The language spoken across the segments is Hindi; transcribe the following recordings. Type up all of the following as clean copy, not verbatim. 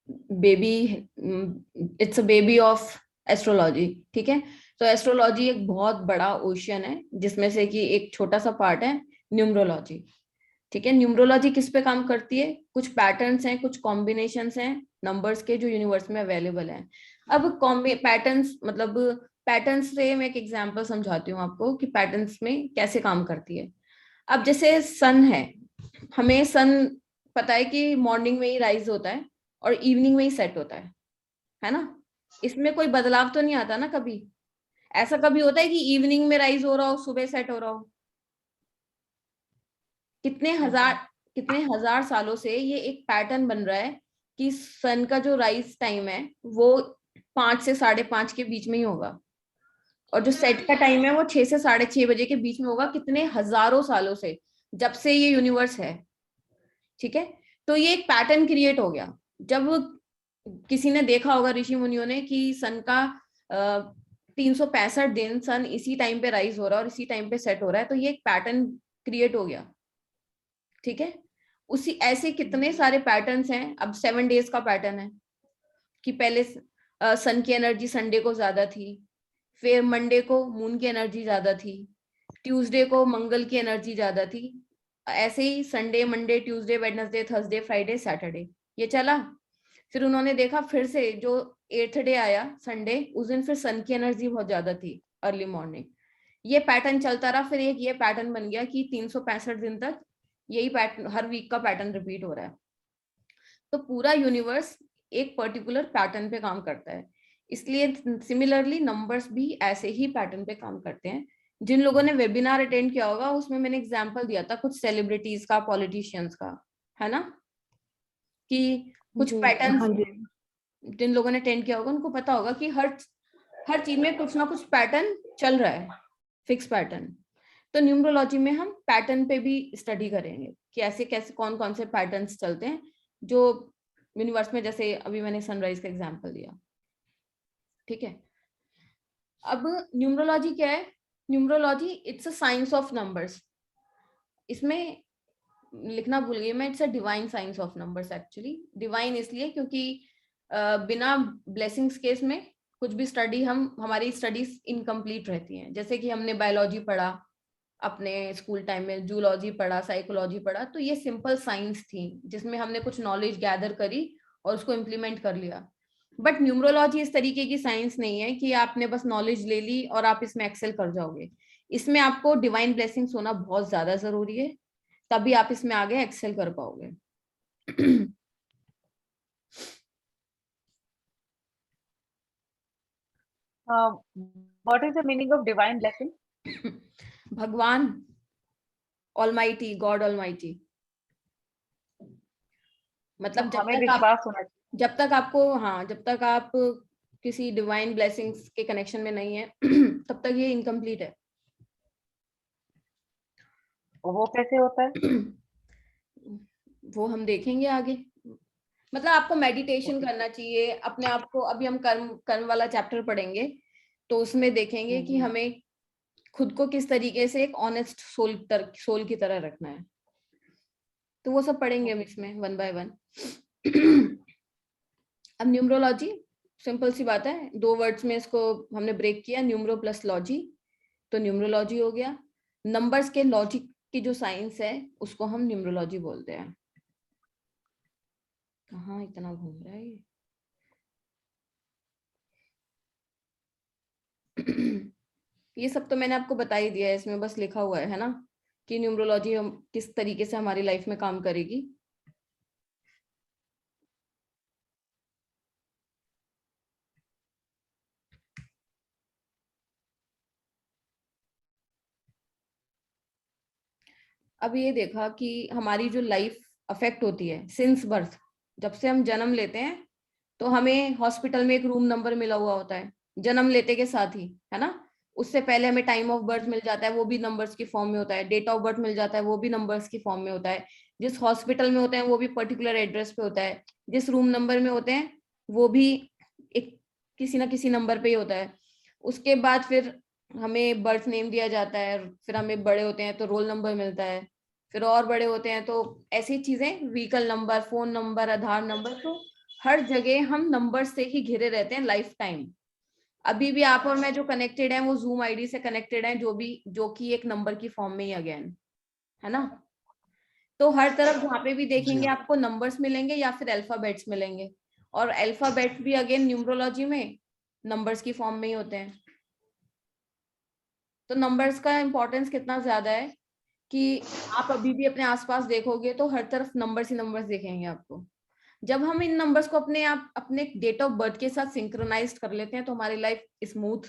Baby, it's a baby of astrology. ठीक है, तो एस्ट्रोलॉजी एक बहुत बड़ा ओशियन है, जिसमें से कि एक छोटा सा पार्ट है न्यूमरोलॉजी। ठीक है, न्यूमरोलॉजी किस पे काम करती है? कुछ पैटर्न्स हैं, कुछ कॉम्बिनेशंस हैं नंबर्स के जो यूनिवर्स में अवेलेबल हैं। अब पैटर्न्स मतलब पैटर्न्स से मैं एक एग्जांपल समझाती हूँ आपको कि पैटर्न्स में कैसे काम करती है। अब जैसे सन है, हमें सन पता है कि मॉर्निंग में ही राइज होता है और इवनिंग में ही सेट होता है ना? इसमें कोई बदलाव तो नहीं आता ना कभी? ऐसा कभी होता है कि इवनिंग में राइज हो रहा हो, सुबह सेट हो रहा हो? कितने हजार कितने हजार सालों से ये एक पैटर्न बन रहा है कि सन का जो राइज टाइम है वो 5 से 5:30 के बीच में ही होगा, और जो सेट का टाइम है वो 6 से 6:30 बजे के बीच में होगा। कितने हजारों सालों से, जब से ये यूनिवर्स है। ठीक है, तो ये एक पैटर्न क्रिएट हो गया। जब किसी ने देखा होगा, ऋषि मुनियों ने, कि सन का 365 दिन सन इसी टाइम पे राइज हो रहा है और इसी टाइम पे सेट हो रहा है, तो ये एक पैटर्न क्रिएट हो गया। ठीक है, उसी ऐसे कितने सारे पैटर्न्स हैं। अब 7 डेज का पैटर्न है कि पहले सन की एनर्जी संडे को ज्यादा थी, फिर मंडे को मून की एनर्जी ज्यादा थी, ट्यूसडे को मंगल की एनर्जी ज्यादा थी, ऐसे ही Sunday, Monday, Tuesday, Wednesday, Thursday, Friday, Saturday ये चला। फिर उन्होंने देखा, फिर से जो 8th डे आया संडे, उस दिन फिर सन की एनर्जी बहुत ज्यादा थी अर्ली मॉर्निंग। ये पैटर्न चलता रहा, फिर एक ये पैटर्न बन गया कि 365 दिन तक यही पैटर्न, हर वीक का पैटर्न रिपीट हो रहा है। तो पूरा यूनिवर्स एक पर्टिकुलर पैटर्न पे काम करता है। इसलिए सिमिलरली नंबर्स भी ऐसे ही पैटर्न पे काम करते हैं। जिन लोगों ने वेबिनार अटेंड किया होगा, उसमें मैंने एग्जांपल दिया था कुछ सेलिब्रिटीज का, पॉलिटिशियंस का, है ना, कि कुछ जी पैटर्न्स। हाँ जी। जिन लोगों ने अटेंड किया होगा उनको पता होगा कि हर हर चीज में कुछ ना कुछ पैटर्न चल रहा है, फिक्स पैटर्न। तो न्यूमरोलॉजी में हम पैटर्न पे भी स्टडी करेंगे कि ऐसे कैसे कौन कौन से पैटर्न्स चलते हैं जो यूनिवर्स में, जैसे अभी मैंने सनराइज का एग्जांपल दिया। ठीक है, अब न्यूमरोलॉजी क्या है? Numerology it's a science of numbers. इसमें लिखना भूल गई मैं, it's a divine science of numbers. Actually divine इसलिए क्योंकि बिना ब्लेसिंग्स केस में कुछ भी स्टडी, हमारी स्टडीज इनकम्प्लीट रहती हैं। जैसे कि हमने बायोलॉजी पढ़ा अपने स्कूल टाइम में, जूलॉजी पढ़ा, साइकोलॉजी पढ़ा, तो ये सिंपल साइंस थी जिसमें हमने कुछ नॉलेज गैदर करी और उसको इम्प्लीमेंट कर लिया। बट न्यूमरोलॉजी इस तरीके की साइंस नहीं है कि आपने बस नॉलेज ले ली और आप इसमें एक्सेल कर जाओगे। इसमें आपको डिवाइन ब्लेसिंग्स होना बहुत ज्यादा जरूरी है, तभी आप इसमें आगे एक्सेल कर पाओगे। What is the meaning of divine blessing? भगवान ऑलमाइटी, गॉड ऑलमाइटी, मतलब हमें विश्वास होना चाहिए। जब तक आपको, हाँ, जब तक आप किसी डिवाइन ब्लेसिंग्स के कनेक्शन में नहीं है तब तक ये इनकम्प्लीट है। वो कैसे होता है? वो हम देखेंगे आगे। मतलब आपको मेडिटेशन ओके। करना चाहिए अपने आप को। अभी हम कर्म कर्म वाला चैप्टर पढ़ेंगे, तो उसमें देखेंगे कि हम्म। हमें खुद को किस तरीके से एक ऑनेस्ट सोल की तरह रखना है। तो वो सब पढ़ेंगे हम इसमें वन बाय वन। अब न्यूमरोलॉजी, सिंपल सी बात है, 2 वर्ड्स में इसको हमने ब्रेक किया, न्यूमरो प्लस लॉजी, तो न्यूमरोलॉजी हो गया। नंबर्स के लॉजिक की जो साइंस है उसको हम न्यूमरोलॉजी बोलते हैं। कहाँ इतना घूम रहा है ये? ये सब तो मैंने आपको बता ही दिया है, इसमें बस लिखा हुआ है ना, कि न्यूमरोलॉजी हम किस तरीके से हमारी लाइफ में काम करेगी। अब ये देखा कि हमारी जो लाइफ अफेक्ट होती है सिंस बर्थ, जब से हम जन्म लेते हैं तो हमें हॉस्पिटल में एक रूम नंबर मिला हुआ होता है जन्म लेते के साथ ही, है ना? उससे पहले हमें टाइम ऑफ बर्थ मिल जाता है, वो भी नंबर्स की फॉर्म में होता है। डेट ऑफ बर्थ मिल जाता है, वो भी नंबर्स की फॉर्म में होता है। जिस हॉस्पिटल में होते हैं वो भी पर्टिकुलर एड्रेस पे होता है। जिस रूम नंबर में होते हैं वो भी एक किसी ना किसी नंबर पे ही होता है। उसके बाद फिर हमें बर्थ नेम दिया जाता है, फिर हमें बड़े होते हैं तो रोल नंबर मिलता है, फिर और बड़े होते हैं तो ऐसी चीजें, व्हीकल नंबर, फोन नंबर, आधार नंबर। तो हर जगह हम नंबर से ही घिरे रहते हैं लाइफ टाइम। अभी भी आप और मैं जो कनेक्टेड हैं वो जूम आईडी से कनेक्टेड हैं, जो कि एक नंबर की फॉर्म में ही अगेन, है ना। तो हर तरफ जहाँ पे भी देखेंगे आपको नंबर्स मिलेंगे या फिर अल्फाबेट्स मिलेंगे, और अल्फाबेट्स भी अगेन न्यूमरोलॉजी में नंबर्स की फॉर्म में ही होते हैं। तो नंबर्स का इंपॉर्टेंस कितना ज्यादा है कि आप अभी भी अपने आसपास देखोगे तो हर तरफ नंबर्स ही नंबर्स दिखेंगे आपको। जब हम इन नंबर्स को अपने डेट ऑफ बर्थ के साथ सिंक्रोनाइज कर लेते हैं तो हमारी लाइफ स्मूथ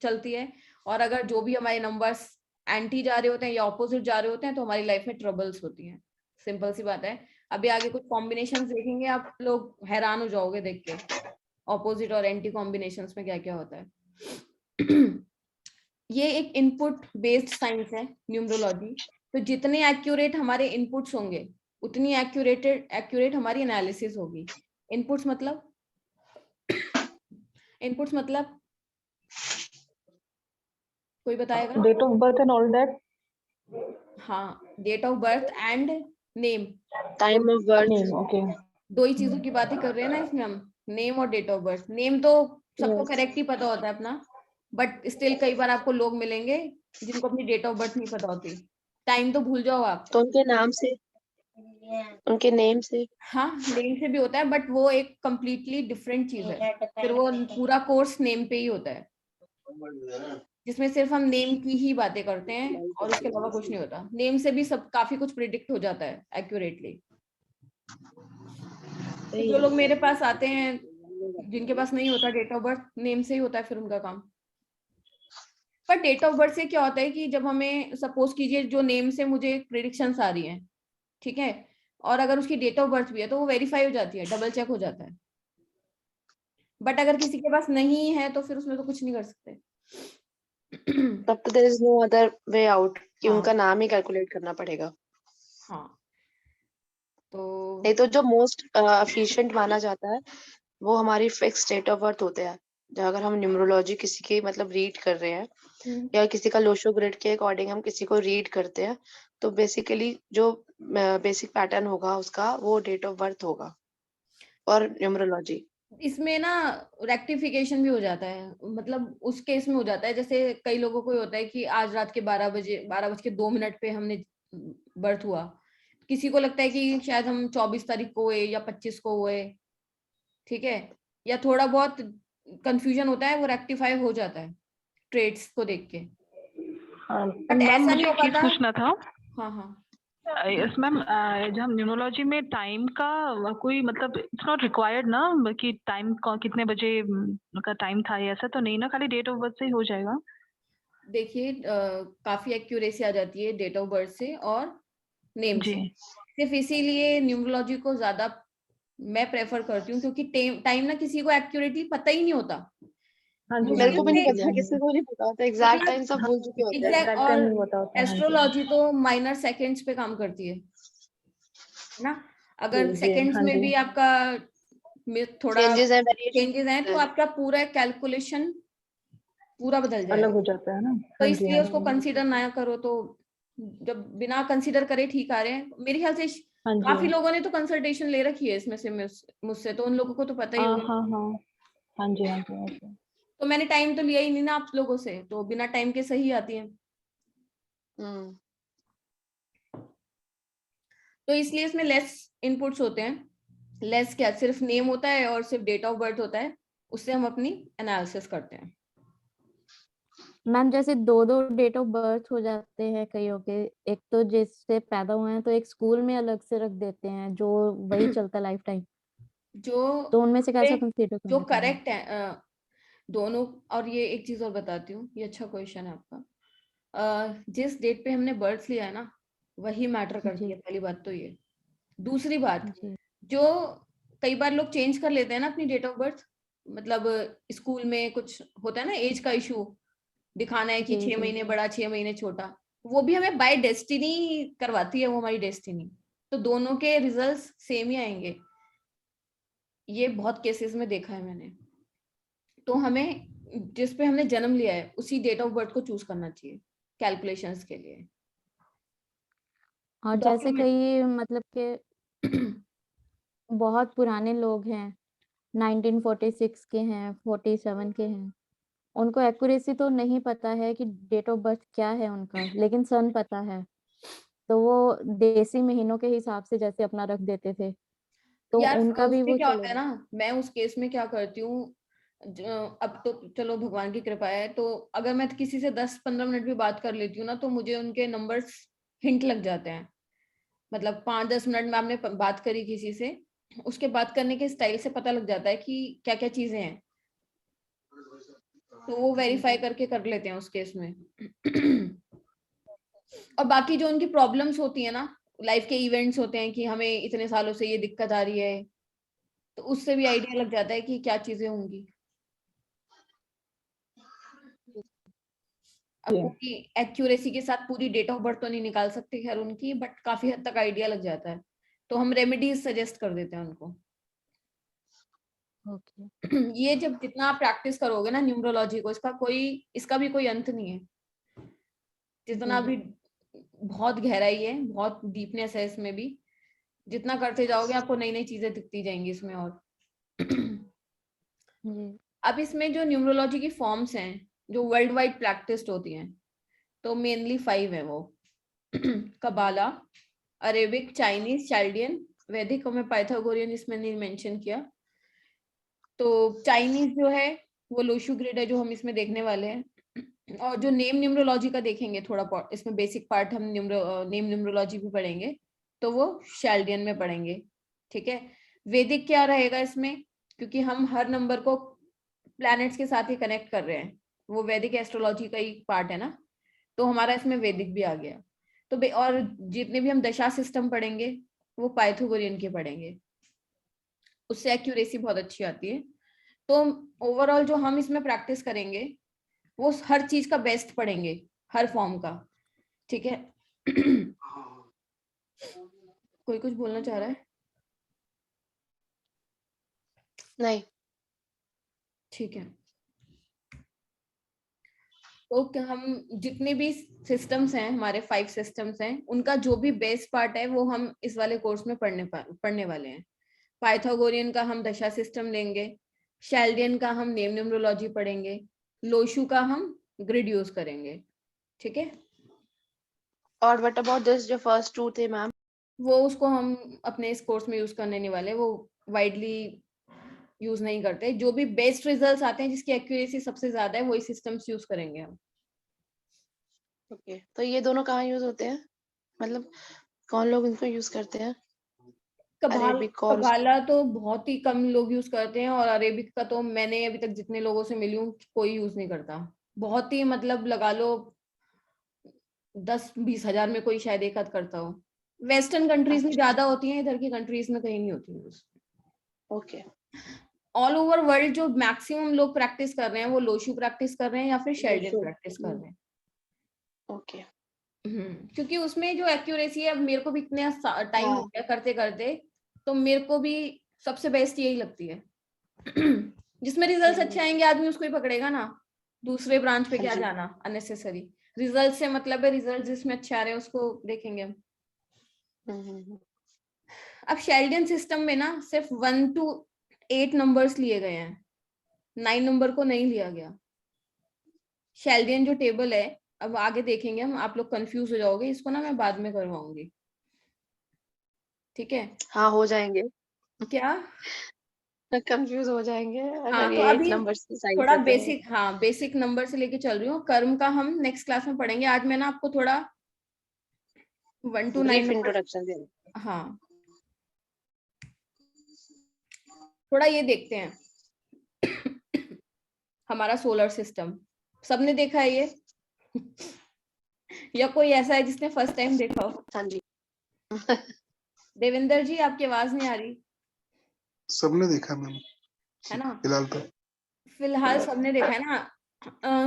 चलती है। और अगर जो भी हमारे नंबर्स एंटी जा रहे होते हैं या ऑपोजिट जा रहे होते हैं तो हमारी लाइफ में ट्रबल्स होती हैं। सिंपल सी बात है। अभी आगे कुछ कॉम्बिनेशन देखेंगे, आप लोग हैरान हो जाओगे देख के, ऑपोजिट और एंटी कॉम्बिनेशंस में क्या क्या होता है। ये एक इनपुट बेस्ड साइंस है न्यूमरोलॉजी। तो जितने एक्यूरेट हमारे इनपुट्स होंगे उतनी एक्यूरेट हमारी एनालिसिस होगी। इनपुट्स मतलब इनपुट्स मतलब कोई बताएगा? Date of birth and all that. हाँ, date of birth and name. Time of birth. Name, okay. दो ही चीजों की बातें कर रहे हैं ना इसमें हम, नेम और डेट ऑफ बर्थ। नेम तो सबको Yes. करेक्ट ही पता होता है अपना, बट स्टिल कई बार आपको लोग मिलेंगे जिनको अपनी डेट ऑफ बर्थ नहीं पता होती। टाइम तो भूल जाओ आप। तो उनके नाम से, उनके नेम से। हाँ, नेम से भी होता है बट वो एक कंप्लीटली डिफरेंट चीज है। फिर वो पूरा कोर्स नेम पे ही होता है जिसमें सिर्फ हम नेम की ही बातें करते हैं और उसके अलावा कुछ नहीं होता। नेम से भी सब काफी कुछ प्रिडिक्ट हो जाता है एक्यूरेटली। तो जो लोग मेरे पास आते हैं जिनके पास नहीं होता डेट ऑफ बर्थ, नेम से ही होता है फिर उनका काम। पर डेट ऑफ बर्थ से क्या होता है कि जब हमें सपोज कीजिए जो नेम से मुझे प्रिडिक्शंस आ रही हैं, ठीक है, और अगर उसकी डेट ऑफ बर्थ भी है तो वो वेरीफाई हो जाती है, डबल चेक हो जाता है। बट अगर किसी के पास नहीं है तो फिर उसमें तो कुछ नहीं कर सकते। तब तो there is no other way out कि हाँ। उनका नाम ही कैलकुलेट करना पड़ेगा। हाँ, तो नहीं तो जो मोस्ट एफिशिएंट माना जाता है वो हमारी फिक्स डेट ऑफ बर्थ होते हैं। जो अगर हम न्यूमरोलॉजी किसी की मतलब रीड कर रहे हैं या किसी का लोशो ग्रिड के अकॉर्डिंग हम किसी को रीड करते हैं, तो बेसिकली जो बेसिक पैटर्न होगा उसका वो डेट ऑफ बर्थ होगा और न्यूमरोलॉजी। इसमें ना रेक्टिफिकेशन भी हो जाता है, मतलब उस केस में हो जाता है जैसे कई लोगों को होता है कि आज रात के 12:02 पे हमने बर्थ हुआ। किसी को लगता है कि शायद हम 24 तारीख को हुए या 25 को हुए, ठीक है, या थोड़ा बहुत कंफ्यूजन होता है, वो रेक्टिफाई हो जाता है ट्रेड्स को देख के। बट मैम ऐसा नहीं मुझे हो एक चीज पाता। पूछना था। हाँ हाँ, यस मैम, जब हम न्यूमरोलॉजी में टाइम का कोई मतलब इट्स नॉट रिक्वायर्ड ना कि टाइम कितने बजे का टाइम था, ये ऐसा तो नहीं ना, खाली डेट ऑफ बर्थ से ही हो जाएगा? देखिए काफी एक्यूरेसी आ जाती है डेट ऑफ बर्थ से और नेम जी। से। सिर्फ इसीलिए न्यूमरोलॉजी को ज्यादा मैं प्रेफर करती हूँ क्योंकि टाइम ना किसी को एक्यूरेटली पता ही नहीं होता। हाँ जी, मेरे को भी नहीं मुश्किल पता, से किसी को नहीं पता होता, एग्जैक्ट मतलब टाइम सब भूल चुके होते हैं। एग्जैक्ट, एग्जैक्ट टाइम नहीं और पता होता। हाँ जी। एस्ट्रोलॉजी तो माइनर सेकंड्स पे काम करती है ना। अगर जी, सेकंड्स हाँ में जी। भी आपका थोड़ा चेंजेस है, वेरिएशन चेंजेस हैं तो आपका पूरा कैलकुलेशन पूरा बदल अलग जाएगा। हो जाता है ना। तो हाँ जी, इसलिए हाँ उसको जी। कंसीडर ना करो। तो जब बिना कंसीडर करे ठीक आ रहे हैं मेरे ख्याल से। हाँ काफी जी। लोगों ने तो कंसल्टेशन ले रखी है इसमें से मुझसे, तो उन लोगों को तो पता ही हाँ होगा। हाँ हाँ। हाँ जी, हाँ जी, हाँ जी। तो मैंने टाइम तो लिया ही नहीं ना आप लोगों से, तो बिना टाइम के सही आती है। हम्म। तो इसलिए इसमें लेस इनपुट्स होते हैं। लेस क्या, सिर्फ नेम होता है और सिर्फ डेट ऑफ बर्थ होता है, उससे हम अपनी एनालिसिस करते हैं। मैम जैसे दो दो डेट ऑफ बर्थ हो जाते हैं कईयों के, एक तो जिससे पैदा हुए हैं तो एक स्कूल में अलग से रख देते हैं जो वही चलता लाइफ टाइम, तो उनमें से कैसा कंसीडर जो करना चाहिए? करेक्ट है दोनों। और ये एक चीज और बताती हूँ, ये अच्छा क्वेश्चन है आपका। जिस डेट पे हमने बर्थ लिया है ना वही मैटर करती जी है, पहली बात तो ये। दूसरी बात, जी जो कई बार लोग चेंज कर लेते हैं ना अपनी डेट ऑफ बर्थ, मतलब स्कूल में कुछ होता है ना एज का इशू, दिखाना है कि जी 6 जी महीने बड़ा 6 महीने छोटा, वो भी हमें बाय डेस्टिनी करवाती है, वो हमारी डेस्टिनी। तो दोनों के रिजल्ट्स सेम ही आएंगे, ये बहुत केसेस में देखा है मैंने। तो हमें जिस पे हमने जन्म लिया है उसी डेट ऑफ बर्थ को चूज करना चाहिए कैलकुलेशंस के लिए। और जैसे डॉक्यूमेंट कई मतलब के बहुत पुराने लोग हैं 1946 के हैं, 47 के हैं। उनको एक्यूरेसी तो नहीं पता है कि डेट ऑफ बर्थ क्या है उनका, लेकिन सन पता है। तो वो देसी महीनों के हिसाब से जैसे अपना रख देते थे, तो यार उनका भी उसमें वो क्या होता है चलेगा। ना, मैं उस केस में क्या करती हूँ, अब तो चलो भगवान की कृपा है, तो अगर मैं किसी से 10-15 मिनट भी बात कर लेती हूँ ना, तो मुझे उनके नंबर्स हिंट लग जाते हैं। मतलब 5-10 मिनट में आपने बात करी किसी से, उसके बात करने के स्टाइल से पता लग जाता है कि क्या क्या चीजें हैं, तो वो वेरीफाई करके कर लेते हैं उस केस में। और बाकी जो उनकी प्रॉब्लम्स होती है ना, लाइफ के इवेंट्स होते हैं कि हमें इतने सालों से ये दिक्कत आ रही है, तो उससे भी आइडिया लग जाता है कि क्या चीजें होंगी। अब पूरी एक्यूरेसी के साथ पूरी डेट ऑफ बर्थ तो नहीं निकाल सकते खैर उनकी, बट काफी हद तक आइडिया लग जाता है, तो हम रेमेडीज सजेस्ट कर देते हैं उनको। ओके। ये जब जितना आप प्रैक्टिस करोगे ना न्यूमरोलॉजी को, इसका भी कोई अंत नहीं है। जितना भी बहुत गहराई है, बहुत डीपनेस है इसमें भी, जितना करते जाओगे आपको नई नई चीजें दिखती जाएंगी इसमें। और जी। अब इसमें जो न्यूमरोलॉजी की फॉर्म्स हैं जो वर्ल्ड वाइड प्रैक्टिस्ड होती हैं, तो मेनली 5 है वो। कबाला, अरेबिक, चाइनीज, चाल्डियन, वैदिक, और मैं पाइथागोरियन इसमें नहीं मेंशन किया। तो चाइनीज जो है वो लोशु ग्रिड है जो हम इसमें देखने वाले हैं। और जो नेम न्यूमरोलॉजी का देखेंगे थोड़ा, इसमें बेसिक पार्ट हम नेम न्यूमरोलॉजी भी पढ़ेंगे, तो वो शैल्डियन में पढ़ेंगे। ठीक है। वैदिक क्या रहेगा इसमें, क्योंकि हम हर नंबर को प्लैनेट्स के साथ ही कनेक्ट कर रहे हैं, वो वैदिक एस्ट्रोलॉजी का ही पार्ट है ना, तो हमारा इसमें वैदिक भी आ गया। तो और जितने भी हम दशा सिस्टम पढ़ेंगे वो पाइथागोरियन के पढ़ेंगे, उससे एक्यूरेसी बहुत अच्छी आती है। तो ओवरऑल जो हम इसमें प्रैक्टिस करेंगे वो हर चीज का बेस्ट पढ़ेंगे, हर फॉर्म का। ठीक है। कोई कुछ बोलना चाह रहा है? नहीं। ठीक है। तो हम जितने भी सिस्टम्स हैं, हमारे 5 सिस्टम्स हैं, उनका जो भी बेस पार्ट है वो हम इस वाले कोर्स में पढ़ने वाले हैं। पाइथागोरियन का हम दशा सिस्टम लेंगे, शैल्डियन का हम नेम न्यूमरोलॉजी पढ़ेंगे, लोशु का हम ग्रिड यूज करेंगे। ठीक है। और व्हाट अबाउट दिस जो फर्स्ट 2 थे मैम? वो उसको हम अपने इस कोर्स में यूज करने नहीं वाले, वो वाइडली यूज नहीं करते। जो भी बेस्ट रिजल्ट्स आते हैं, जिसकी एक्यूरेसी सबसे ज्यादा है, वही सिस्टम्स यूज करेंगे हम। ओके, तो ये दोनों कहाँ यूज होते हैं, मतलब कौन लोग इनको यूज करते हैं? अरेबिक और कबाला तो बहुत ही कम लोग यूज करते हैं, और अरेबिक का तो मैंने अभी तक जितने लोगों से मिली हूँ कोई यूज नहीं करता। बहुत ही मतलब लगा लो 10-20 हजार में कोई शायद एक आध करता हो। वेस्टर्न कंट्रीज में ज्यादा होती हैं, इधर की कंट्रीज में कहीं नहीं होती use. Okay. All over world जो मैक्सिमम लोग प्रैक्टिस कर रहे हैं वो लोशु प्रैक्टिस कर रहे हैं या फिर शेल्डियन लोशु, प्रैक्टिस कर रहे हैं। ओके। क्योंकि उसमें जो एक्यूरेसी है, अब मेरे को भी इतने टाइम हो हाँ। गया करते करते, तो मेरे को भी सबसे बेस्ट यही लगती है। जिसमें रिजल्ट्स अच्छे आएंगे आदमी उसको ही पकड़ेगा ना, दूसरे ब्रांच पे हाँ क्या जी। जाना अननेसेसरी। रिजल्ट से मतलब है, रिजल्ट जिसमें अच्छे आ रहे हैं उसको देखेंगे हम। हम्म। अब शेल्डियन सिस्टम में ना सिर्फ 1 to 8 नंबर्स लिए गए हैं, 9 नंबर को नहीं लिया गया। शेल्डियन जो टेबल है, अब आगे देखेंगे हम, आप लोग कंफ्यूज हो जाओगे, इसको ना मैं बाद में करवाऊंगी। ठीक है। हाँ, हो जाएंगे, क्या? कंफ्यूज हो जाएंगे हाँ अगर तो ये 8 अभी नंबर से साइड थोड़ा है तो। बेसिक, हाँ बेसिक नंबर से लेके चल रही हूँ। कर्म का हम नेक्स्ट क्लास में पढ़ेंगे। आज मैं ना आपको थोड़ा 1 to 9 ब्रीफ नंबर, इंट्रोडक्शन देना। हाँ थोड़ा ये देखते हैं। हमारा सोलर सिस्टम सबने देखा है ये? या कोई ऐसा है जिसने फर्स्ट टाइम देखा हो? हाँ जी। देवेंद्र जी आपकी आवाज नहीं आ रही। सबने देखा मैम, है ना? फिलहाल तो। फिलहाल सबने देखा है ना।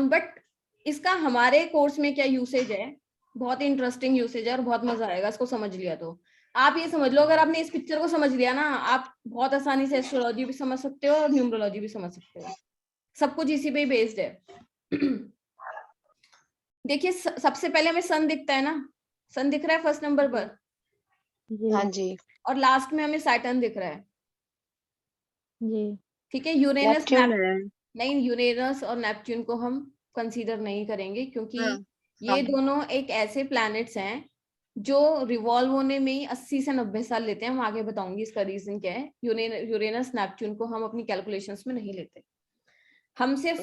बट इसका हमारे कोर्स में क्या यूसेज है, बहुत इंटरेस्टिंग यूसेज है और बहुत मजा आएगा इसको समझ लिया तो। आप ये समझ लो, अगर आपने इस पिक्चर को समझ लिया ना, आप बहुत आसानी से एस्ट्रोलॉजी भी समझ सकते हो और न्यूमरोलॉजी भी समझ सकते हो। सब कुछ इसी पे ही बेस्ड है। देखिए सबसे पहले हमें सन दिखता है ना, सन दिख रहा है फर्स्ट नंबर पर, हाँ जी। जी। और लास्ट में हमें सैटर्न दिख रहा है। जी। ठीक है। यूरेनस नेपच्यून है। नहीं, यूरेनस और नेपच्यून को हम कंसीडर नहीं करेंगे क्योंकि हाँ, ये हाँ। दोनों एक ऐसे प्लैनेट्स हैं जो रिवॉल्व होने में ही 80 से 90 साल लेते हैं। मैं आगे बताऊंगी इसका रीजन क्या है। यूरेनस नेपच्यून को हम अपनी कैलकुलेशंस में नहीं लेते, हम सिर्फ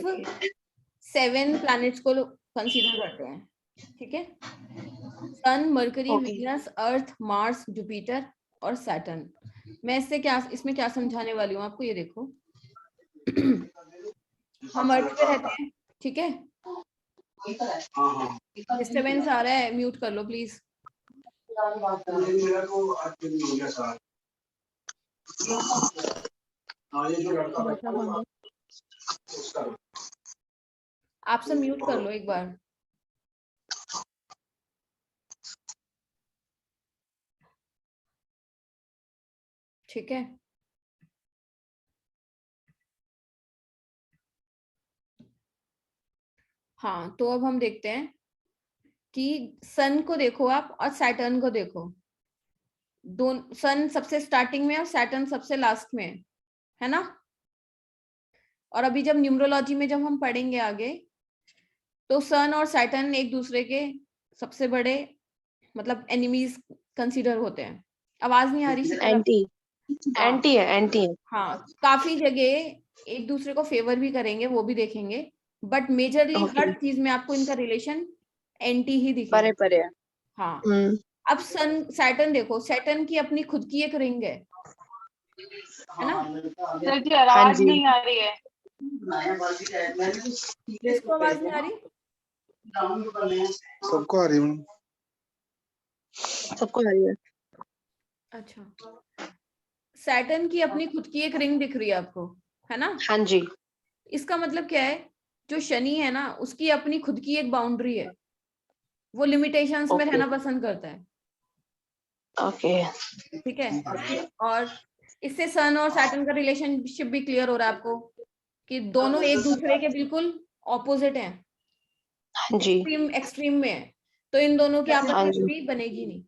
7 प्लैनेट्स को कंसीडर करते हैं। ठीक है, सन, मरकरी, Okay. वीनस, अर्थ, मार्स, जुपिटर और सैटर्न। मैं इसमें क्या समझाने वाली हूँ आपको, ये देखो। हम अर्थ पे रहते हैं, ठीक है। डिस्टरबेंस आ रहा है, म्यूट कर लो प्लीज। आप सब म्यूट कर लो एक बार। ठीक है, हाँ तो अब हम देखते हैं कि सन को देखो आप और सैटर्न को देखो। सन सबसे स्टार्टिंग में और सैटर्न सबसे लास्ट में है ना। और अभी जब न्यूमरोलॉजी में जब हम पढ़ेंगे आगे, तो सन और सैटर्न एक दूसरे के सबसे बड़े मतलब एनिमीज कंसीडर होते हैं। आवाज नहीं आ रही शीतल? एंटी है। हाँ, काफी जगह एक दूसरे को फेवर भी करेंगे, वो भी देखेंगे, बट मेजरली Okay. हर चीज में आपको इनका रिलेशन एंटी ही दिखेगा। परे परे है। हाँ, अब सन सैटर्न देखो, सैटर्न की अपनी खुद की एक रिंग है ना। सर जी आवाज नहीं आ रही है। किसको आवाज नहीं आ रही? सबको आ रही है। सबको आ रही है। अच्छा, सैटर्न की अपनी खुद की एक रिंग दिख रही है आपको, है ना। हाँ जी। इसका मतलब क्या है, जो शनि है ना, उसकी अपनी खुद की एक बाउंड्री है, वो लिमिटेशंस में Okay. रहना पसंद करता है। ओके। ठीक है, और इससे सन और सैटर्न का रिलेशनशिप भी क्लियर हो रहा है आपको कि दोनों एक दूसरे के बिल्कुल ऑपोजिट हैं, हाँ जी। एक्सट्रीम में है, तो इन दोनों की आपस हाँ में जी। कभी बनेगी नहीं।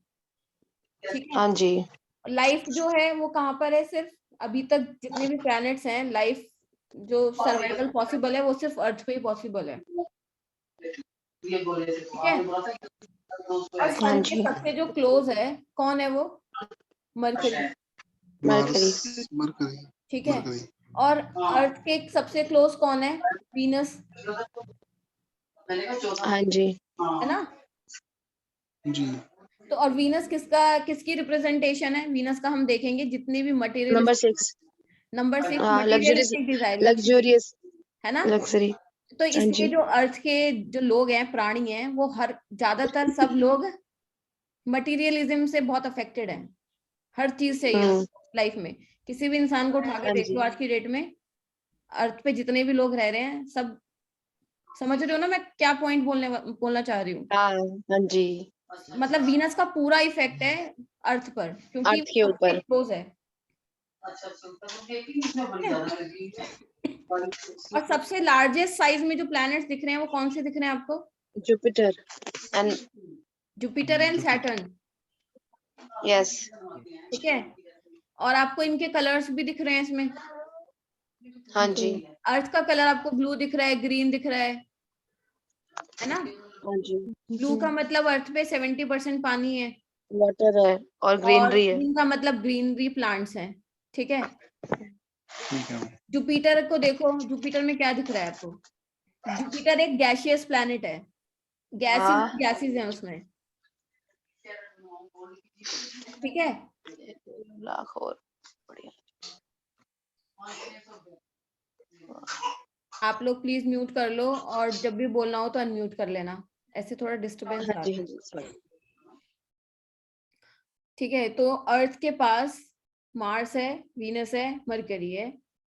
ठीक है, हाँ जी। लाइफ जो है वो कहाँ पर है, सिर्फ अभी तक जितने भी प्लैनेट्स हैं, लाइफ जो सर्वाइवल पॉसिबल है वो सिर्फ अर्थ पे ही पॉसिबल है। ठीक है, और हाँ सन के जी। सबसे जो क्लोज है कौन है वो, मरकरी। मार्स, मरकरी, ठीक है, मरकरी। और अर्थ के सबसे क्लोज कौन है, वीनस, हाँ जी। है ना। जी। तो और वीनस किसकी रिप्रेजेंटेशन है, वीनस का हम देखेंगे जितने भी मटेरियल। नंबर 6। नंबर 6 हाँ, मटेरियलिस्टिक डिजायर, लग्जूरियस है ना। लग्जरी। तो हाँ इसलिए जी। जो अर्थ के जो लोग हैं, प्राणी हैं, वो ज्यादातर सब लोग मटेरियलिज्म से बहुत अफेक्टेड हैं। हर चीज चाहिए लाइफ में। किसी भी इंसान को उठा के हाँ देख जी। लो आज की डेट में, अर्थ पे जितने भी लोग रह रहे हैं, सब समझ रहे हो ना मैं क्या पॉइंट बोलना चाह रही हूँ। हाँ जी। मतलब वीनस का पूरा इफेक्ट है अर्थ पर, क्योंकि अर्थ के ऊपर। क्लोज है। और सबसे लार्जेस्ट साइज में जो प्लैनेट्स दिख रहे हैं वो कौन से दिख रहे हैं आपको, Jupiter and Jupiter and Saturn. Yes. ठीक है, और आपको इनके कलर्स भी दिख रहे हैं इसमें। हाँ जी। अर्थ का कलर आपको ब्लू दिख रहा है, ग्रीन दिख रहा है ना। हाँ जी। ब्लू का मतलब अर्थ पे 70% पानी है, वाटर है और और ग्रीनरी है। ग्रीन का मतलब ग्रीनरी प्लांट्स हैं। ठीक है, ठीक है। जुपिटर को देखो, जुपिटर में क्या दिख रहा है आपको, जुपिटर एक गैसियस प्लैनेट है, गैसेस हैं उसमें। ठीक है, लाख और बढ़िया। आप लोग प्लीज म्यूट कर लो, और जब भी बोलना हो तो अनम्यूट कर लेना, ऐसे थोड़ा डिस्टरबेंस आ हाँ रहा जी। है। हाँ जी। sorry। ठीक है, तो अर्थ के पास मार्स है, वीनस है, मरकरी है,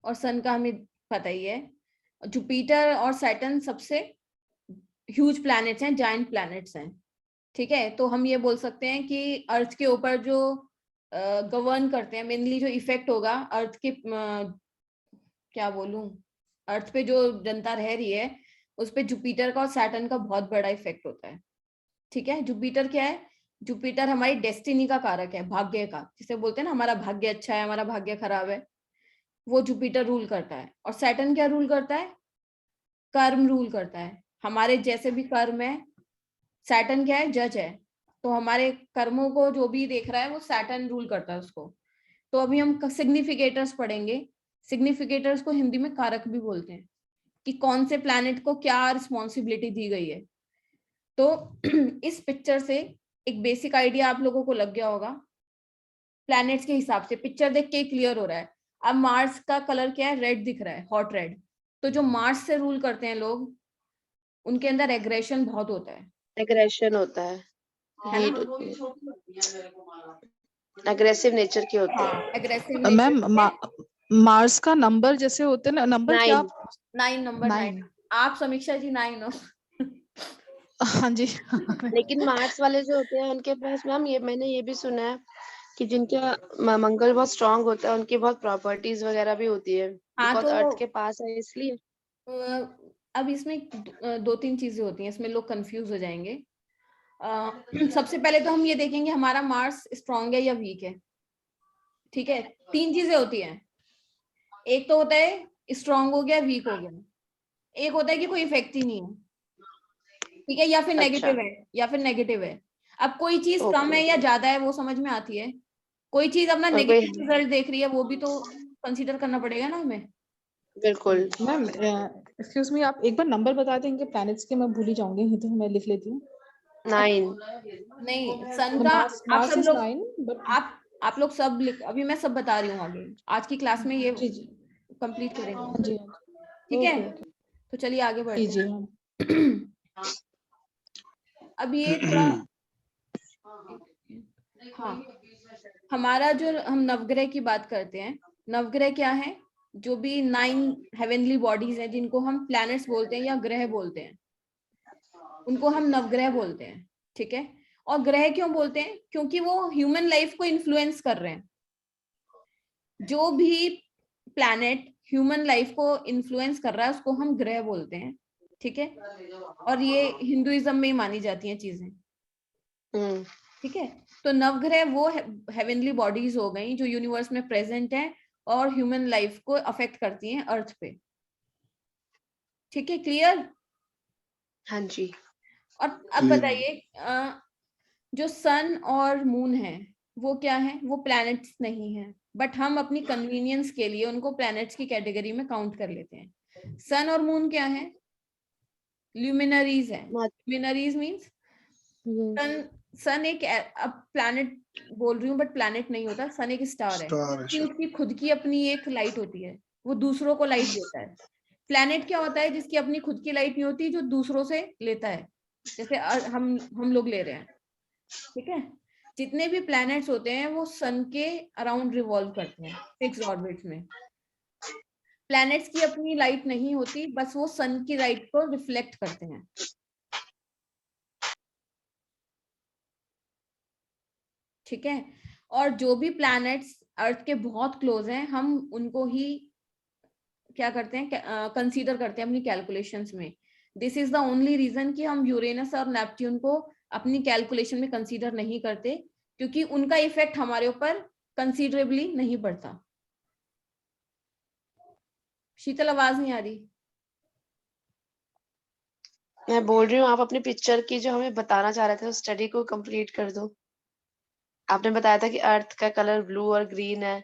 और सन का हमें पता ही है। जुपिटर और सैटर्न सबसे ह्यूज प्लैनेट्स हैं, जायंट प्लैनेट्स हैं। ठीक है, तो हम ये बोल सकते हैं कि अर्थ के ऊपर जो गवर्न करते हैं, मेनली जो इफेक्ट होगा अर्थ के क्या बोलूं, अर्थ पे जो जनता रह रही है उस पे जुपिटर का और सैटर्न का बहुत बड़ा इफेक्ट होता है। ठीक है, जुपिटर क्या है, जुपिटर हमारी डेस्टिनी का कारक है, भाग्य का, जिसे बोलते हैं ना हमारा भाग्य अच्छा है, हमारा भाग्य खराब है, वो जुपिटर रूल करता है। और सैटर्न क्या रूल करता है? कर्म रूल करता है। हमारे जैसे भी कर्म है, सैटर्न क्या है? जज है। तो हमारे कर्मों को जो भी देख रहा है वो सैटर्न रूल करता है उसको। तो अभी हम सिग्निफिकेटर्स पढ़ेंगे। सिग्निफिकेटर्स को हिंदी में कारक भी बोलते हैं, कि कौन से प्लैनेट को क्या रिस्पॉन्सिबिलिटी दी गई है। तो इस पिक्चर से एक बेसिक आइडिया आप लोगों को लग गया होगा। प्लैनेट्स के हिसाब से पिक्चर देख के क्लियर हो रहा है। अब मार्स का कलर क्या है? रेड दिख रहा है, हॉट रेड। तो जो मार्स से रूल करते हैं लोग, उनके अंदर एग्रेशन बहुत होता है एग्रेशन होता है, ना? हीट होती है, अग्रेसिव नेचर के होते हैं। हाँ, एग्रेसिव मैम नेचर। मार्स का नंबर जैसे होते हैं ना, नंबर क्या? 9। नंबर 9। आप समीक्षा जी 9 हो। हाँ जी। लेकिन मार्स वाले जो होते हैं उनके पास मैम, ये मैंने ये भी सुना है कि जिनका मंगल बहुत स्ट्रांग होता है, उनकी बहुत प्रॉपर्टीज वगैरह भी होती है, हाँ, बिकॉज तो अर्थ के पास है इसलिए। अब इसमें 2-3 चीजें होती हैं, इसमें लोग कंफ्यूज हो जाएंगे। सबसे पहले तो हम ये देखेंगे हमारा मार्स स्ट्रांग है या वीक है। ठीक है, 3 चीजें होती हैं। एक तो होता है स्ट्रांग हो गया, वीक हो गया। एक होता है कि कोई इफेक्ट ही नहीं है, ठीक है, या फिर अच्छा। नेगेटिव है, या फिर नेगेटिव है। अब कोई चीज कम ओके। है या ज्यादा है वो समझ में आती है। कोई चीज अपना और कोई नेगेटिव रिजल्ट देख रही है, वो भी तो कंसीडर करना पड़ेगा ना हमें। बिल्कुल। मैम एक्सक्यूज मी, आप एक बार नंबर बता देंगे प्लैनेट्स के? मैं भूल ही जाऊंगी, नहीं तो मैं लिख लेती हूँ। 9। नहीं, सन तो का मार्स आप सब इज लोग 9 बट आप लोग सब अभी मैं सब बता रही हूँ आगे, आज की क्लास में ये जी जी कंप्लीट करेंगे। हाँ जी ठीक है, ओके ओके तो चलिए आगे जी बढ़ते जी हैं। हाँ अब ये थोड़ा, हाँ, हमारा जो हम नवग्रह की बात करते हैं, नवग्रह क्या है? जो भी 9 हेवनली बॉडीज हैं, जिनको हम प्लैनेट्स बोलते हैं या ग्रह बोलते हैं, उनको हम नवग्रह बोलते हैं। ठीक है, और ग्रह क्यों बोलते हैं? क्योंकि वो ह्यूमन लाइफ को इन्फ्लुएंस कर रहे हैं। जो भी प्लैनेट ह्यूमन लाइफ को इन्फ्लुएंस कर रहा है उसको हम ग्रह बोलते हैं। ठीक है, और ये हिंदुइज्म में ही मानी जाती हैं चीजें। ठीक है, तो नवग्रह वो हेवनली बॉडीज हो गई जो यूनिवर्स में प्रेजेंट हैं और ह्यूमन लाइफ को अफेक्ट करती हैं अर्थ पे। ठीक है, क्लियर? हाँ जी। और अब बताइए, जो सन और मून है वो क्या है? वो प्लैनेट्स नहीं है, बट हम अपनी कन्वीनियंस के लिए उनको प्लैनेट्स की कैटेगरी में काउंट कर लेते हैं। सन और मून क्या है? ल्यूमिनरीज है। ल्यूमिनरीज मींस सन एक, अब प्लैनेट बोल रही हूँ बट प्लैनेट नहीं होता, सन एक स्टार है कि उसकी खुद की अपनी एक लाइट होती है, वो दूसरों को लाइट देता है। प्लैनेट क्या होता है? जिसकी अपनी खुद की लाइट नहीं होती, जो दूसरों से लेता है, जैसे हम लोग ले रहे हैं। ठीक है, जितने भी प्लैनेट्स होते हैं वो सन के अराउंड रिवॉल्व करते हैं फिक्स ऑर्बिट में। प्लैनेट्स की अपनी लाइट नहीं होती, बस वो सन की लाइट को रिफ्लेक्ट करते हैं। ठीक है, और जो भी प्लैनेट्स अर्थ के बहुत क्लोज हैं, हम उनको ही क्या करते हैं? कंसीडर करते हैं अपनी कैलकुलेशंस में। This is the only reason कि हम यूरेनस और नेपट्यून को अपनी कैलकुलेशन में कंसीडर नहीं करते, क्योंकि उनका इफेक्ट हमारे ऊपर कंसीडरेबली नहीं पड़ता। शीतल, आवाज नहीं आ रही? मैं बोल रही हूँ, आप अपनी पिक्चर की जो हमें बताना चाह रहे थे उस स्टडी को कंप्लीट कर दो। आपने बताया था कि अर्थ का कलर ब्लू और ग्रीन है,